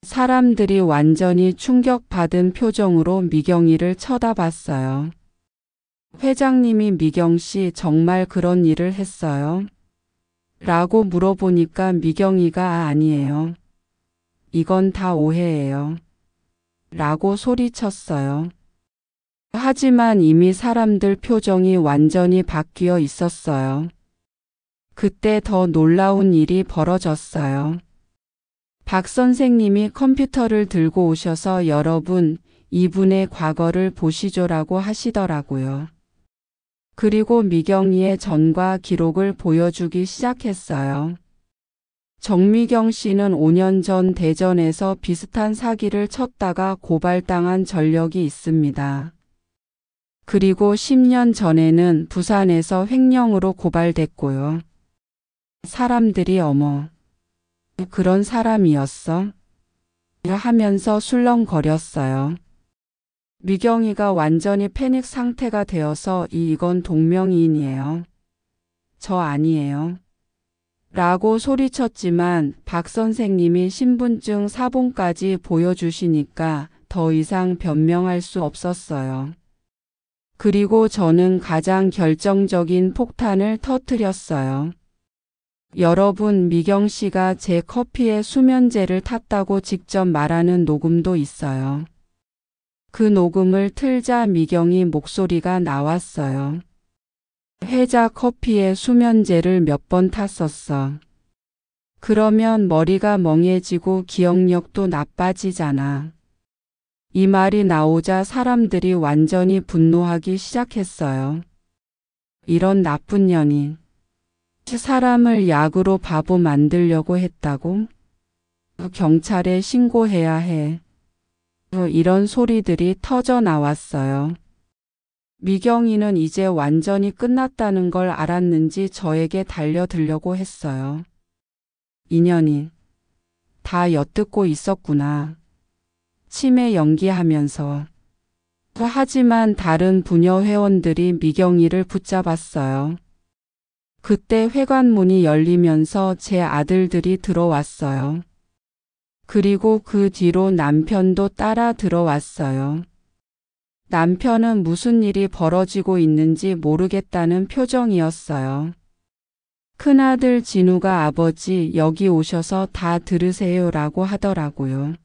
사람들이 완전히 충격받은 표정으로 미경이를 쳐다봤어요. 회장님이 미경 씨 정말 그런 일을 했어요? 라고 물어보니까 미경이가 아니에요. 이건 다 오해예요. 라고 소리쳤어요. 하지만 이미 사람들 표정이 완전히 바뀌어 있었어요. 그때 더 놀라운 일이 벌어졌어요. 박 선생님이 컴퓨터를 들고 오셔서 여러분, 이분의 과거를 보시죠라고 하시더라고요. 그리고 미경이의 전과 기록을 보여주기 시작했어요. 정미경 씨는 5년 전 대전에서 비슷한 사기를 쳤다가 고발당한 전력이 있습니다. 그리고 10년 전에는 부산에서 횡령으로 고발됐고요. 사람들이 어머, 그런 사람이었어? 하면서 술렁거렸어요. 미경이가 완전히 패닉 상태가 되어서 이건 동명이인이에요. 저 아니에요. 라고 소리쳤지만 박 선생님이 신분증 사본까지 보여주시니까 더 이상 변명할 수 없었어요. 그리고 저는 가장 결정적인 폭탄을 터뜨렸어요. 여러분, 미경 씨가 제 커피에 수면제를 탔다고 직접 말하는 녹음도 있어요. 그 녹음을 틀자 미경이 목소리가 나왔어요. 혜자, 커피에 수면제를 몇 번 탔었어. 그러면 머리가 멍해지고 기억력도 나빠지잖아. 이 말이 나오자 사람들이 완전히 분노하기 시작했어요. 이런 나쁜 년이 사람을 약으로 바보 만들려고 했다고? 경찰에 신고해야 해. 이런 소리들이 터져 나왔어요. 미경이는 이제 완전히 끝났다는 걸 알았는지 저에게 달려들려고 했어요. 인연이 다 엿듣고 있었구나. 치매 연기하면서. 하지만 다른 부녀 회원들이 미경이를 붙잡았어요. 그때 회관문이 열리면서 제 아들들이 들어왔어요. 그리고 그 뒤로 남편도 따라 들어왔어요. 남편은 무슨 일이 벌어지고 있는지 모르겠다는 표정이었어요. 큰아들 진우가 아버지 여기 오셔서 다 들으세요라고 하더라고요.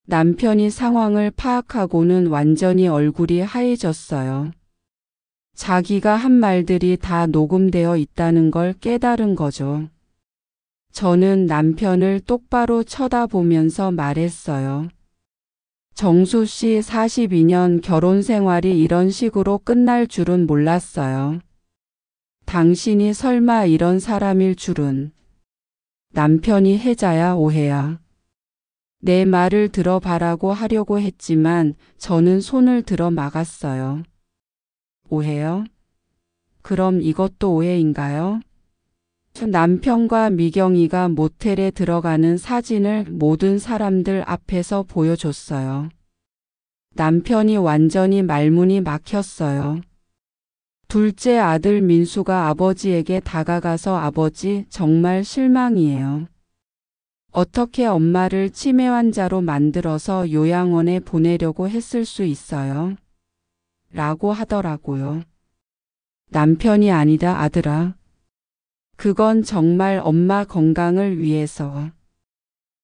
남편이 상황을 파악하고는 완전히 얼굴이 하얘졌어요. 자기가 한 말들이 다 녹음되어 있다는 걸 깨달은 거죠. 저는 남편을 똑바로 쳐다보면서 말했어요. 정수 씨 42년 결혼 생활이 이런 식으로 끝날 줄은 몰랐어요. 당신이 설마 이런 사람일 줄은. 남편이 혜자야 오해야. 내 말을 들어봐라고 하려고 했지만 저는 손을 들어 막았어요. 오해요? 그럼 이것도 오해인가요? 남편과 미경이가 모텔에 들어가는 사진을 모든 사람들 앞에서 보여줬어요. 남편이 완전히 말문이 막혔어요. 둘째 아들 민수가 아버지에게 다가가서 아버지 정말 실망이에요. 어떻게 엄마를 치매 환자로 만들어서 요양원에 보내려고 했을 수 있어요? 라고 하더라고요. 남편이 아니다 아들아. 그건 정말 엄마 건강을 위해서.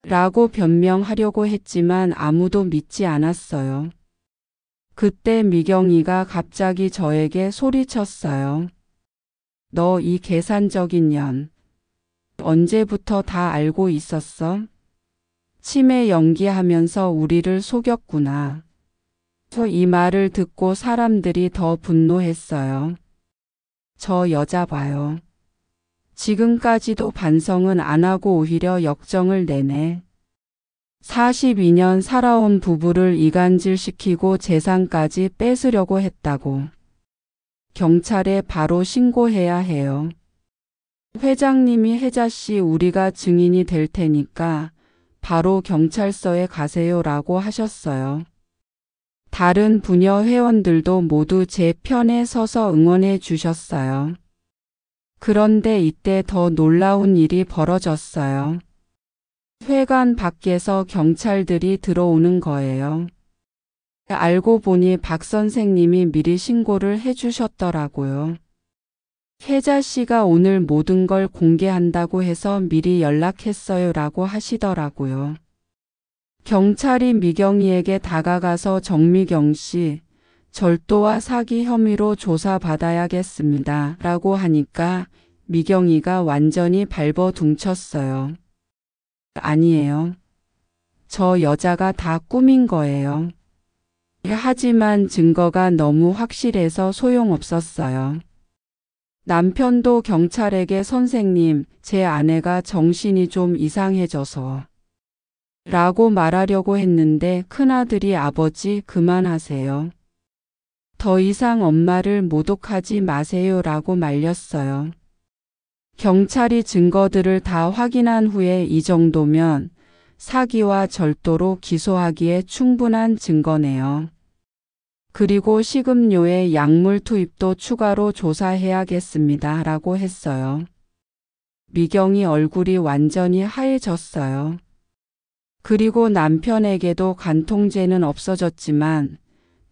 라고 변명하려고 했지만 아무도 믿지 않았어요. 그때 미경이가 갑자기 저에게 소리쳤어요. 너 이 계산적인 년. 언제부터 다 알고 있었어? 치매 연기하면서 우리를 속였구나. 이 말을 듣고 사람들이 더 분노했어요. 저 여자 봐요. 지금까지도 반성은 안 하고 오히려 역정을 내네. 42년 살아온 부부를 이간질시키고 재산까지 뺏으려고 했다고. 경찰에 바로 신고해야 해요. 회장님이 혜자씨 우리가 증인이 될 테니까 바로 경찰서에 가세요라고 하셨어요. 다른 부녀 회원들도 모두 제 편에 서서 응원해 주셨어요. 그런데 이때 더 놀라운 일이 벌어졌어요. 회관 밖에서 경찰들이 들어오는 거예요. 알고 보니 박 선생님이 미리 신고를 해주셨더라고요. 혜자 씨가 오늘 모든 걸 공개한다고 해서 미리 연락했어요 라고 하시더라고요. 경찰이 미경이에게 다가가서 정미경 씨, 절도와 사기 혐의로 조사받아야겠습니다 라고 하니까 미경이가 완전히 발버둥쳤어요. 아니에요. 저 여자가 다 꾸민 거예요. 하지만 증거가 너무 확실해서 소용없었어요. 남편도 경찰에게 선생님, 제 아내가 정신이 좀 이상해져서 라고 말하려고 했는데 큰아들이 아버지 그만하세요. 더 이상 엄마를 모독하지 마세요 라고 말렸어요. 경찰이 증거들을 다 확인한 후에 이 정도면 사기와 절도로 기소하기에 충분한 증거네요. 그리고 식음료에 약물 투입도 추가로 조사해야겠습니다 라고 했어요. 미경이 얼굴이 완전히 하얘졌어요. 그리고 남편에게도 간통죄는 없어졌지만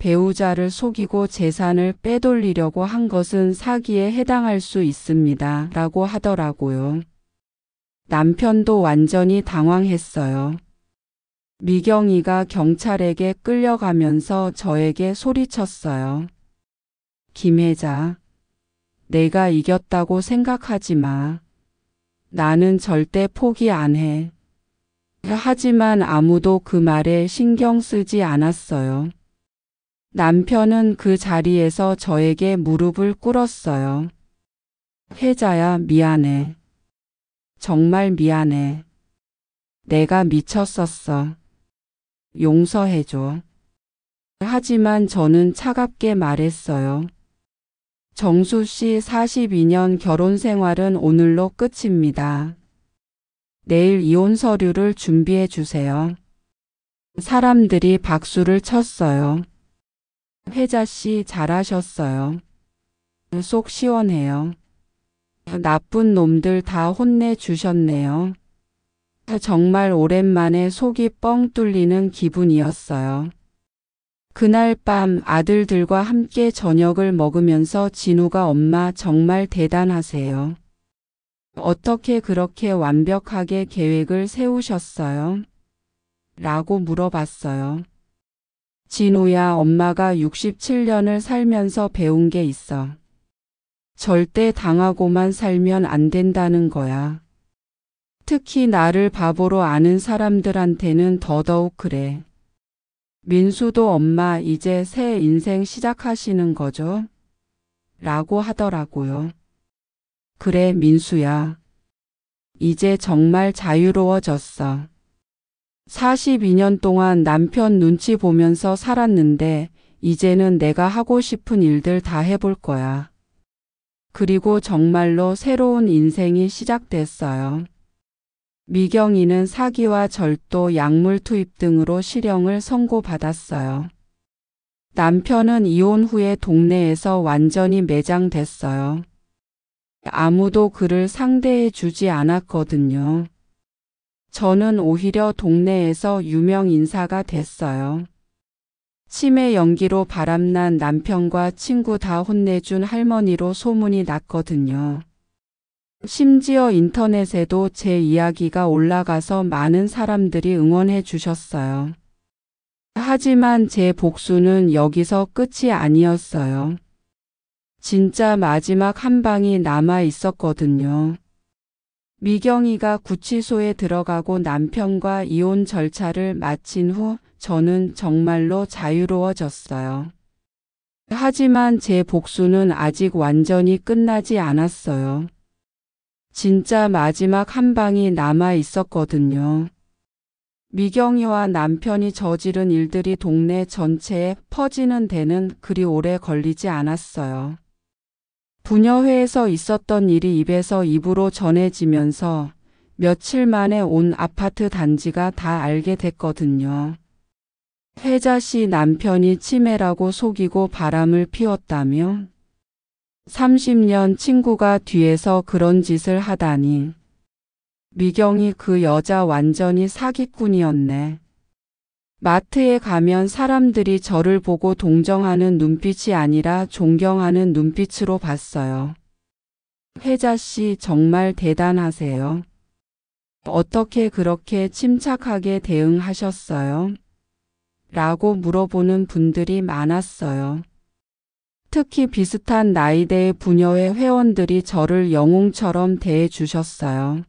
배우자를 속이고 재산을 빼돌리려고 한 것은 사기에 해당할 수 있습니다 라고 하더라고요. 남편도 완전히 당황했어요. 미경이가 경찰에게 끌려가면서 저에게 소리쳤어요. 김혜자, 내가 이겼다고 생각하지 마. 나는 절대 포기 안 해. 하지만 아무도 그 말에 신경 쓰지 않았어요. 남편은 그 자리에서 저에게 무릎을 꿇었어요. 혜자야, 미안해. 정말 미안해. 내가 미쳤었어. 용서해줘. 하지만 저는 차갑게 말했어요. 정수 씨 42년 결혼 생활은 오늘로 끝입니다. 내일 이혼 서류를 준비해 주세요. 사람들이 박수를 쳤어요. 혜자 씨 잘하셨어요. 속 시원해요. 나쁜 놈들 다 혼내주셨네요. 정말 오랜만에 속이 뻥 뚫리는 기분이었어요. 그날 밤 아들들과 함께 저녁을 먹으면서 진우가 엄마 정말 대단하세요. 어떻게 그렇게 완벽하게 계획을 세우셨어요? 라고 물어봤어요. 진우야, 엄마가 67년을 살면서 배운 게 있어. 절대 당하고만 살면 안 된다는 거야. 특히 나를 바보로 아는 사람들한테는 더더욱 그래. 민수도 엄마 이제 새 인생 시작하시는 거죠? 라고 하더라고요. 그래, 민수야. 이제 정말 자유로워졌어. 42년 동안 남편 눈치 보면서 살았는데 이제는 내가 하고 싶은 일들 다 해볼 거야. 그리고 정말로 새로운 인생이 시작됐어요. 미경이는 사기와 절도, 약물 투입 등으로 실형을 선고받았어요. 남편은 이혼 후에 동네에서 완전히 매장됐어요. 아무도 그를 상대해 주지 않았거든요. 저는 오히려 동네에서 유명 인사가 됐어요. 치매 연기로 바람난 남편과 친구 다 혼내준 할머니로 소문이 났거든요. 심지어 인터넷에도 제 이야기가 올라가서 많은 사람들이 응원해 주셨어요. 하지만 제 복수는 여기서 끝이 아니었어요. 진짜 마지막 한 방이 남아 있었거든요. 미경이가 구치소에 들어가고 남편과 이혼 절차를 마친 후 저는 정말로 자유로워졌어요. 하지만 제 복수는 아직 완전히 끝나지 않았어요. 진짜 마지막 한 방이 남아 있었거든요. 미경이와 남편이 저지른 일들이 동네 전체에 퍼지는 데는 그리 오래 걸리지 않았어요. 부녀회에서 있었던 일이 입에서 입으로 전해지면서 며칠 만에 온 아파트 단지가 다 알게 됐거든요. 혜자 씨 남편이 치매라고 속이고 바람을 피웠다며? 30년 친구가 뒤에서 그런 짓을 하다니. 미경이 그 여자 완전히 사기꾼이었네. 마트에 가면 사람들이 저를 보고 동정하는 눈빛이 아니라 존경하는 눈빛으로 봤어요. 혜자 씨 정말 대단하세요. 어떻게 그렇게 침착하게 대응하셨어요? 라고 물어보는 분들이 많았어요. 특히 비슷한 나이대의 부녀회 회원들이 저를 영웅처럼 대해 주셨어요.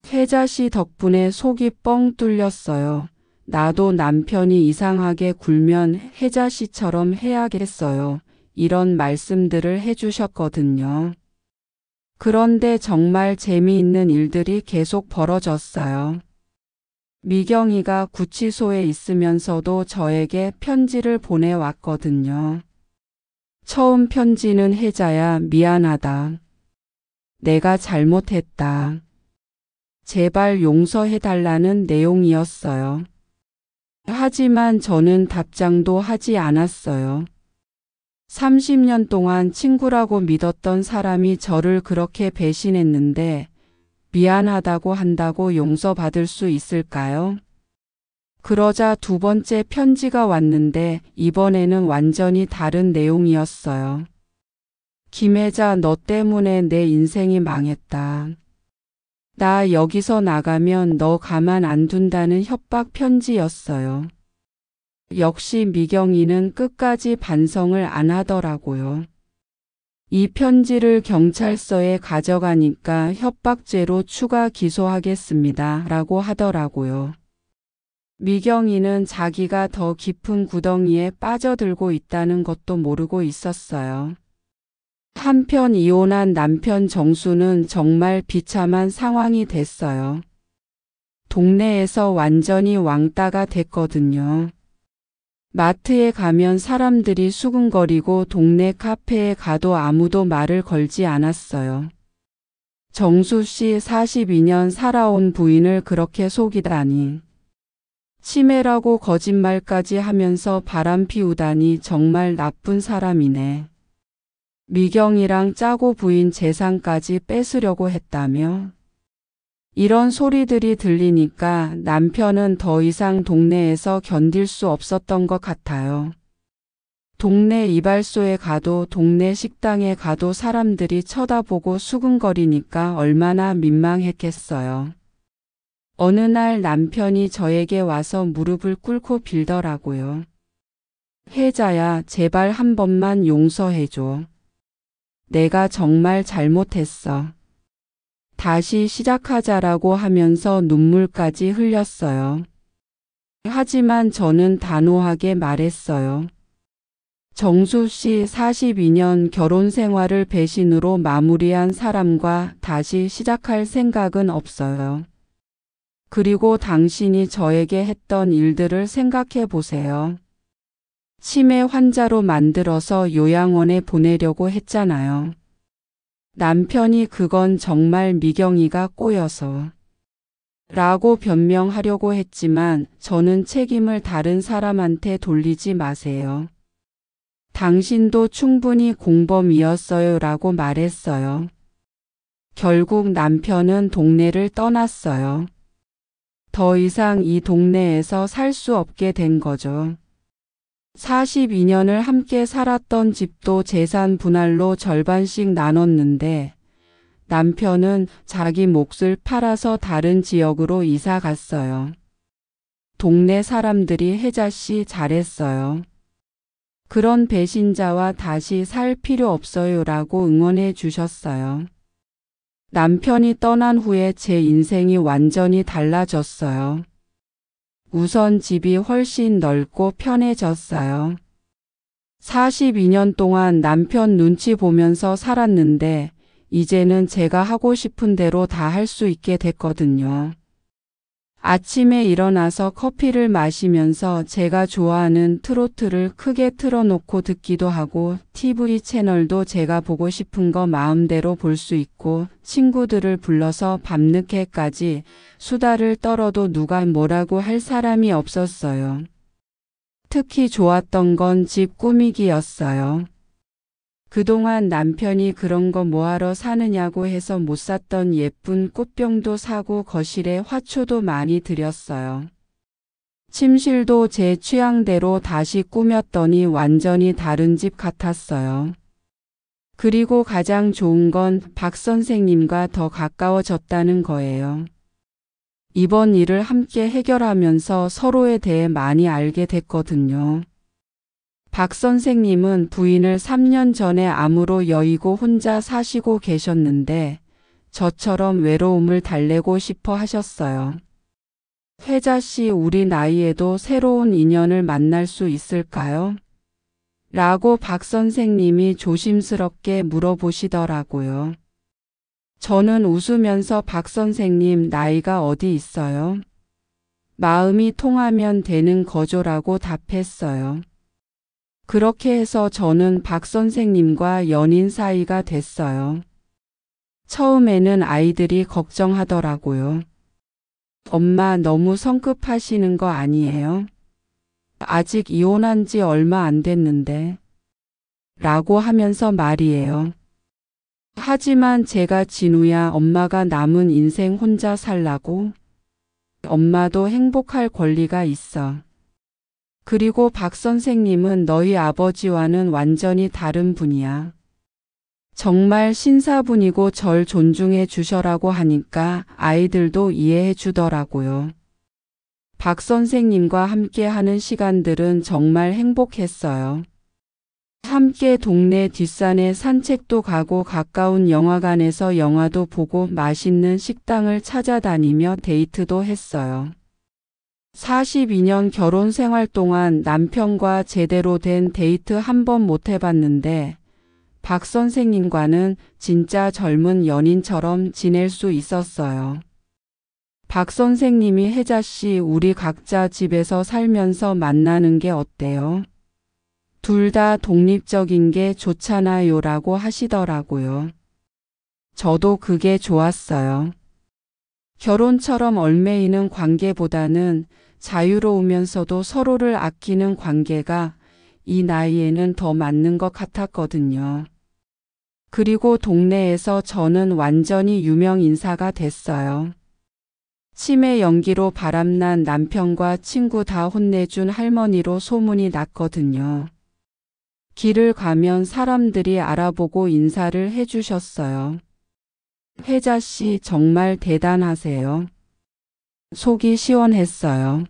혜자 씨 덕분에 속이 뻥 뚫렸어요. 나도 남편이 이상하게 굴면 혜자 씨처럼 해야겠어요. 이런 말씀들을 해주셨거든요. 그런데 정말 재미있는 일들이 계속 벌어졌어요. 미경이가 구치소에 있으면서도 저에게 편지를 보내왔거든요. 처음 편지는 혜자야, 미안하다. 내가 잘못했다. 제발 용서해달라는 내용이었어요. 하지만 저는 답장도 하지 않았어요. 30년 동안 친구라고 믿었던 사람이 저를 그렇게 배신했는데 미안하다고 한다고 용서받을 수 있을까요? 그러자 두 번째 편지가 왔는데 이번에는 완전히 다른 내용이었어요. 김혜자, 너 때문에 내 인생이 망했다. 나 여기서 나가면 너 가만 안 둔다는 협박 편지였어요. 역시 미경이는 끝까지 반성을 안 하더라고요. 이 편지를 경찰서에 가져가니까 협박죄로 추가 기소하겠습니다. 라고 하더라고요. 미경이는 자기가 더 깊은 구덩이에 빠져들고 있다는 것도 모르고 있었어요. 한편 이혼한 남편 정수는 정말 비참한 상황이 됐어요. 동네에서 완전히 왕따가 됐거든요. 마트에 가면 사람들이 수근거리고 동네 카페에 가도 아무도 말을 걸지 않았어요. 정수 씨 42년 살아온 부인을 그렇게 속이다니. 치매라고 거짓말까지 하면서 바람 피우다니 정말 나쁜 사람이네. 미경이랑 짜고 부인 재산까지 뺏으려고 했다며? 이런 소리들이 들리니까 남편은 더 이상 동네에서 견딜 수 없었던 것 같아요. 동네 이발소에 가도 동네 식당에 가도 사람들이 쳐다보고 수근거리니까 얼마나 민망했겠어요. 어느 날 남편이 저에게 와서 무릎을 꿇고 빌더라고요. 혜자야, 제발 한 번만 용서해줘. 내가 정말 잘못했어. 다시 시작하자라고 하면서 눈물까지 흘렸어요. 하지만 저는 단호하게 말했어요. 정수 씨, 42년 결혼 생활을 배신으로 마무리한 사람과 다시 시작할 생각은 없어요. 그리고 당신이 저에게 했던 일들을 생각해 보세요. 치매 환자로 만들어서 요양원에 보내려고 했잖아요. 남편이 그건 정말 미경이가 꼬여서 라고 변명하려고 했지만 저는 책임을 다른 사람한테 돌리지 마세요. 당신도 충분히 공범이었어요 라고 말했어요. 결국 남편은 동네를 떠났어요. 더 이상 이 동네에서 살 수 없게 된 거죠. 42년을 함께 살았던 집도 재산 분할로 절반씩 나눴는데 남편은 자기 몫을 팔아서 다른 지역으로 이사 갔어요. 동네 사람들이 혜자씨 잘했어요. 그런 배신자와 다시 살 필요 없어요 라고 응원해 주셨어요. 남편이 떠난 후에 제 인생이 완전히 달라졌어요. 우선 집이 훨씬 넓고 편해졌어요. 42년 동안 남편 눈치 보면서 살았는데 이제는 제가 하고 싶은 대로 다 할 수 있게 됐거든요. 아침에 일어나서 커피를 마시면서 제가 좋아하는 트로트를 크게 틀어놓고 듣기도 하고 TV 채널도 제가 보고 싶은 거 마음대로 볼 수 있고 친구들을 불러서 밤늦게까지 수다를 떨어도 누가 뭐라고 할 사람이 없었어요. 특히 좋았던 건 집 꾸미기였어요. 그동안 남편이 그런 거 뭐하러 사느냐고 해서 못 샀던 예쁜 꽃병도 사고 거실에 화초도 많이 들였어요. 침실도 제 취향대로 다시 꾸몄더니 완전히 다른 집 같았어요. 그리고 가장 좋은 건 박 선생님과 더 가까워졌다는 거예요. 이번 일을 함께 해결하면서 서로에 대해 많이 알게 됐거든요. 박 선생님은 부인을 3년 전에 암으로 여의고 혼자 사시고 계셨는데 저처럼 외로움을 달래고 싶어 하셨어요. 혜자 씨, 우리 나이에도 새로운 인연을 만날 수 있을까요? 라고 박 선생님이 조심스럽게 물어보시더라고요. 저는 웃으면서 박 선생님, 나이가 어디 있어요? 마음이 통하면 되는 거죠라고 답했어요. 그렇게 해서 저는 박 선생님과 연인 사이가 됐어요. 처음에는 아이들이 걱정하더라고요. 엄마 너무 성급하시는 거 아니에요? 아직 이혼한 지 얼마 안 됐는데. 라고 하면서 말이에요. 하지만 제가 진우야, 엄마가 남은 인생 혼자 살라고? 엄마도 행복할 권리가 있어. 그리고 박 선생님은 너희 아버지와는 완전히 다른 분이야. 정말 신사분이고 절 존중해 주셔라고 하니까 아이들도 이해해 주더라고요. 박 선생님과 함께 하는 시간들은 정말 행복했어요. 함께 동네 뒷산에 산책도 가고 가까운 영화관에서 영화도 보고 맛있는 식당을 찾아다니며 데이트도 했어요. 42년 결혼 생활 동안 남편과 제대로 된 데이트 한 번 못 해봤는데 박 선생님과는 진짜 젊은 연인처럼 지낼 수 있었어요. 박 선생님이 혜자 씨, 우리 각자 집에서 살면서 만나는 게 어때요? 둘 다 독립적인 게 좋잖아요 라고 하시더라고요. 저도 그게 좋았어요. 결혼처럼 얽매이는 관계보다는 자유로우면서도 서로를 아끼는 관계가 이 나이에는 더 맞는 것 같았거든요. 그리고 동네에서 저는 완전히 유명 인사가 됐어요. 치매 연기로 바람난 남편과 친구 다 혼내준 할머니로 소문이 났거든요. 길을 가면 사람들이 알아보고 인사를 해주셨어요. 혜자 씨 정말 대단하세요. 속이 시원했어요.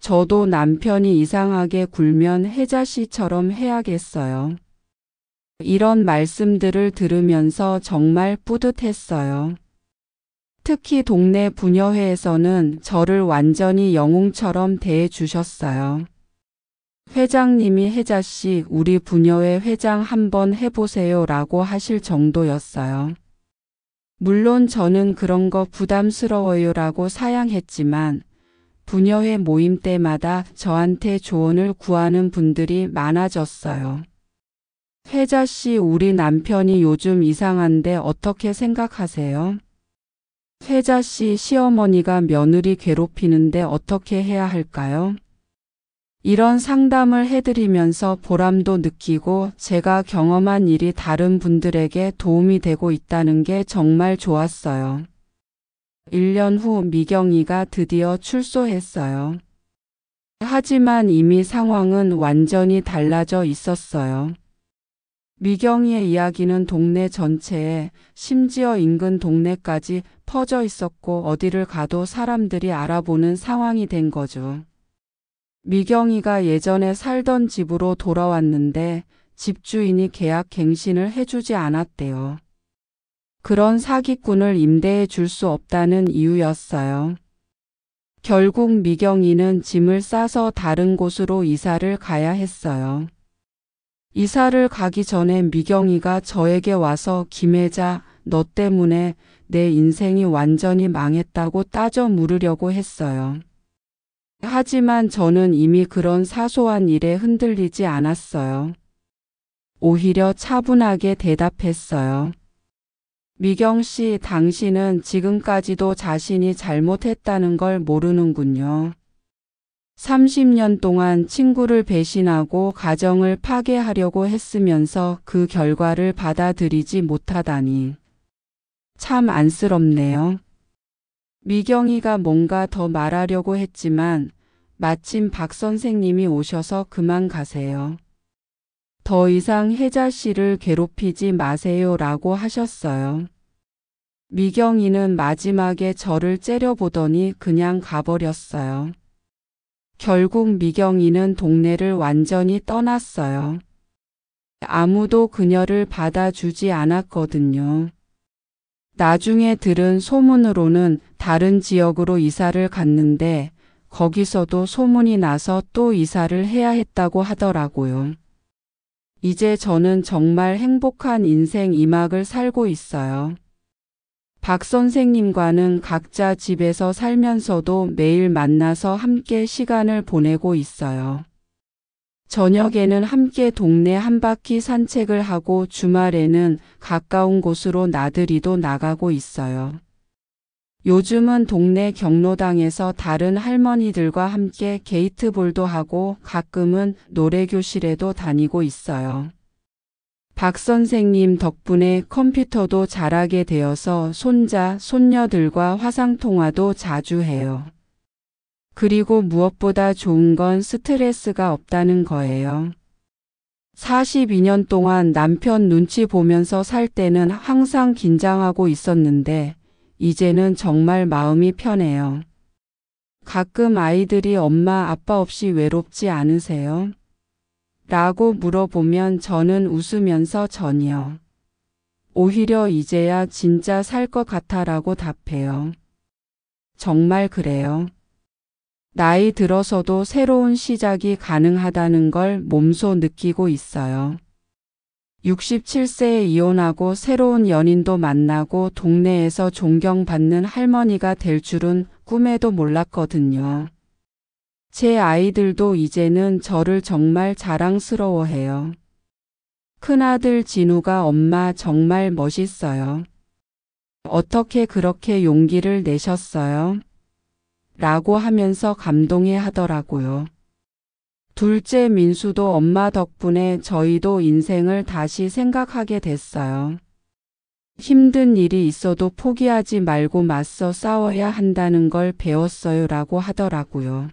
저도 남편이 이상하게 굴면 혜자 씨처럼 해야겠어요. 이런 말씀들을 들으면서 정말 뿌듯했어요. 특히 동네 부녀회에서는 저를 완전히 영웅처럼 대해 주셨어요. 회장님이 혜자 씨 우리 부녀회 회장 한번 해보세요 라고 하실 정도였어요. 물론 저는 그런 거 부담스러워요 라고 사양했지만 부녀회 모임 때마다 저한테 조언을 구하는 분들이 많아졌어요. 혜자 씨 우리 남편이 요즘 이상한데 어떻게 생각하세요? 혜자 씨 시어머니가 며느리 괴롭히는데 어떻게 해야 할까요? 이런 상담을 해드리면서 보람도 느끼고 제가 경험한 일이 다른 분들에게 도움이 되고 있다는 게 정말 좋았어요. 1년 후 미경이가 드디어 출소했어요. 하지만 이미 상황은 완전히 달라져 있었어요. 미경이의 이야기는 동네 전체에 심지어 인근 동네까지 퍼져 있었고 어디를 가도 사람들이 알아보는 상황이 된 거죠. 미경이가 예전에 살던 집으로 돌아왔는데 집주인이 계약 갱신을 해주지 않았대요. 그런 사기꾼을 임대해 줄 수 없다는 이유였어요. 결국 미경이는 짐을 싸서 다른 곳으로 이사를 가야 했어요. 이사를 가기 전에 미경이가 저에게 와서 김혜자, 너 때문에 내 인생이 완전히 망했다고 따져 물으려고 했어요. 하지만 저는 이미 그런 사소한 일에 흔들리지 않았어요. 오히려 차분하게 대답했어요. 미경 씨, 당신은 지금까지도 자신이 잘못했다는 걸 모르는군요. 30년 동안 친구를 배신하고 가정을 파괴하려고 했으면서 그 결과를 받아들이지 못하다니. 참 안쓰럽네요. 미경이가 뭔가 더 말하려고 했지만 마침 박 선생님이 오셔서 그만 가세요. 더 이상 혜자 씨를 괴롭히지 마세요 라고 하셨어요. 미경이는 마지막에 저를 째려보더니 그냥 가버렸어요. 결국 미경이는 동네를 완전히 떠났어요. 아무도 그녀를 받아주지 않았거든요. 나중에 들은 소문으로는 다른 지역으로 이사를 갔는데 거기서도 소문이 나서 또 이사를 해야 했다고 하더라고요. 이제 저는 정말 행복한 인생 2막을 살고 있어요. 박 선생님과는 각자 집에서 살면서도 매일 만나서 함께 시간을 보내고 있어요. 저녁에는 함께 동네 한 바퀴 산책을 하고 주말에는 가까운 곳으로 나들이도 나가고 있어요. 요즘은 동네 경로당에서 다른 할머니들과 함께 게이트볼도 하고 가끔은 노래교실에도 다니고 있어요. 박 선생님 덕분에 컴퓨터도 잘하게 되어서 손자, 손녀들과 화상통화도 자주 해요. 그리고 무엇보다 좋은 건 스트레스가 없다는 거예요. 42년 동안 남편 눈치 보면서 살 때는 항상 긴장하고 있었는데 이제는 정말 마음이 편해요. 가끔 아이들이 엄마, 아빠 없이 외롭지 않으세요? 라고 물어보면 저는 웃으면서 전혀. 오히려 이제야 진짜 살 것 같아 라고 답해요. 정말 그래요. 나이 들어서도 새로운 시작이 가능하다는 걸 몸소 느끼고 있어요. 67세에 이혼하고 새로운 연인도 만나고 동네에서 존경받는 할머니가 될 줄은 꿈에도 몰랐거든요. 제 아이들도 이제는 저를 정말 자랑스러워해요. 큰아들 진우가 엄마 정말 멋있어요. 어떻게 그렇게 용기를 내셨어요? 라고 하면서 감동해 하더라고요. 둘째 민수도 엄마 덕분에 저희도 인생을 다시 생각하게 됐어요. 힘든 일이 있어도 포기하지 말고 맞서 싸워야 한다는 걸 배웠어요 라고 하더라고요.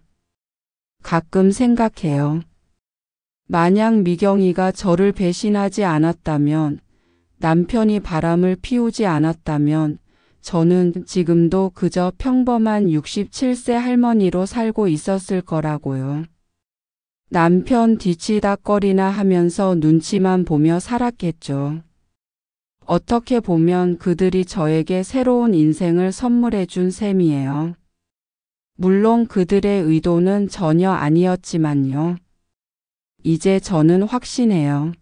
가끔 생각해요. 만약 미경이가 저를 배신하지 않았다면, 남편이 바람을 피우지 않았다면, 저는 지금도 그저 평범한 67세 할머니로 살고 있었을 거라고요. 남편 뒤치다꺼리나 하면서 눈치만 보며 살았겠죠. 어떻게 보면 그들이 저에게 새로운 인생을 선물해 준 셈이에요. 물론 그들의 의도는 전혀 아니었지만요. 이제 저는 확신해요.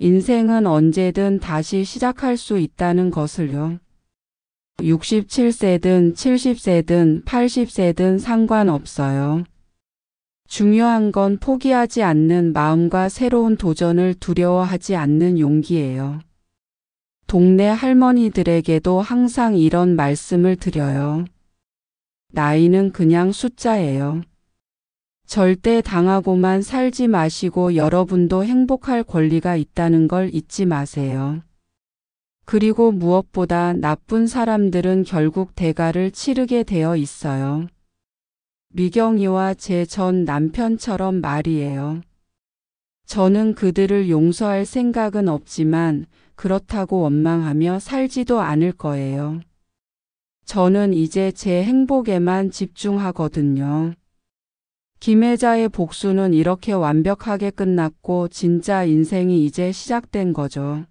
인생은 언제든 다시 시작할 수 있다는 것을요. 67세든 70세든 80세든 상관없어요. 중요한 건 포기하지 않는 마음과 새로운 도전을 두려워하지 않는 용기예요. 동네 할머니들에게도 항상 이런 말씀을 드려요. 나이는 그냥 숫자예요. 절대 당하고만 살지 마시고 여러분도 행복할 권리가 있다는 걸 잊지 마세요. 그리고 무엇보다 나쁜 사람들은 결국 대가를 치르게 되어 있어요. 미경이와 제 전 남편처럼 말이에요. 저는 그들을 용서할 생각은 없지만 그렇다고 원망하며 살지도 않을 거예요. 저는 이제 제 행복에만 집중하거든요. 김혜자의 복수는 이렇게 완벽하게 끝났고 진짜 인생이 이제 시작된 거죠.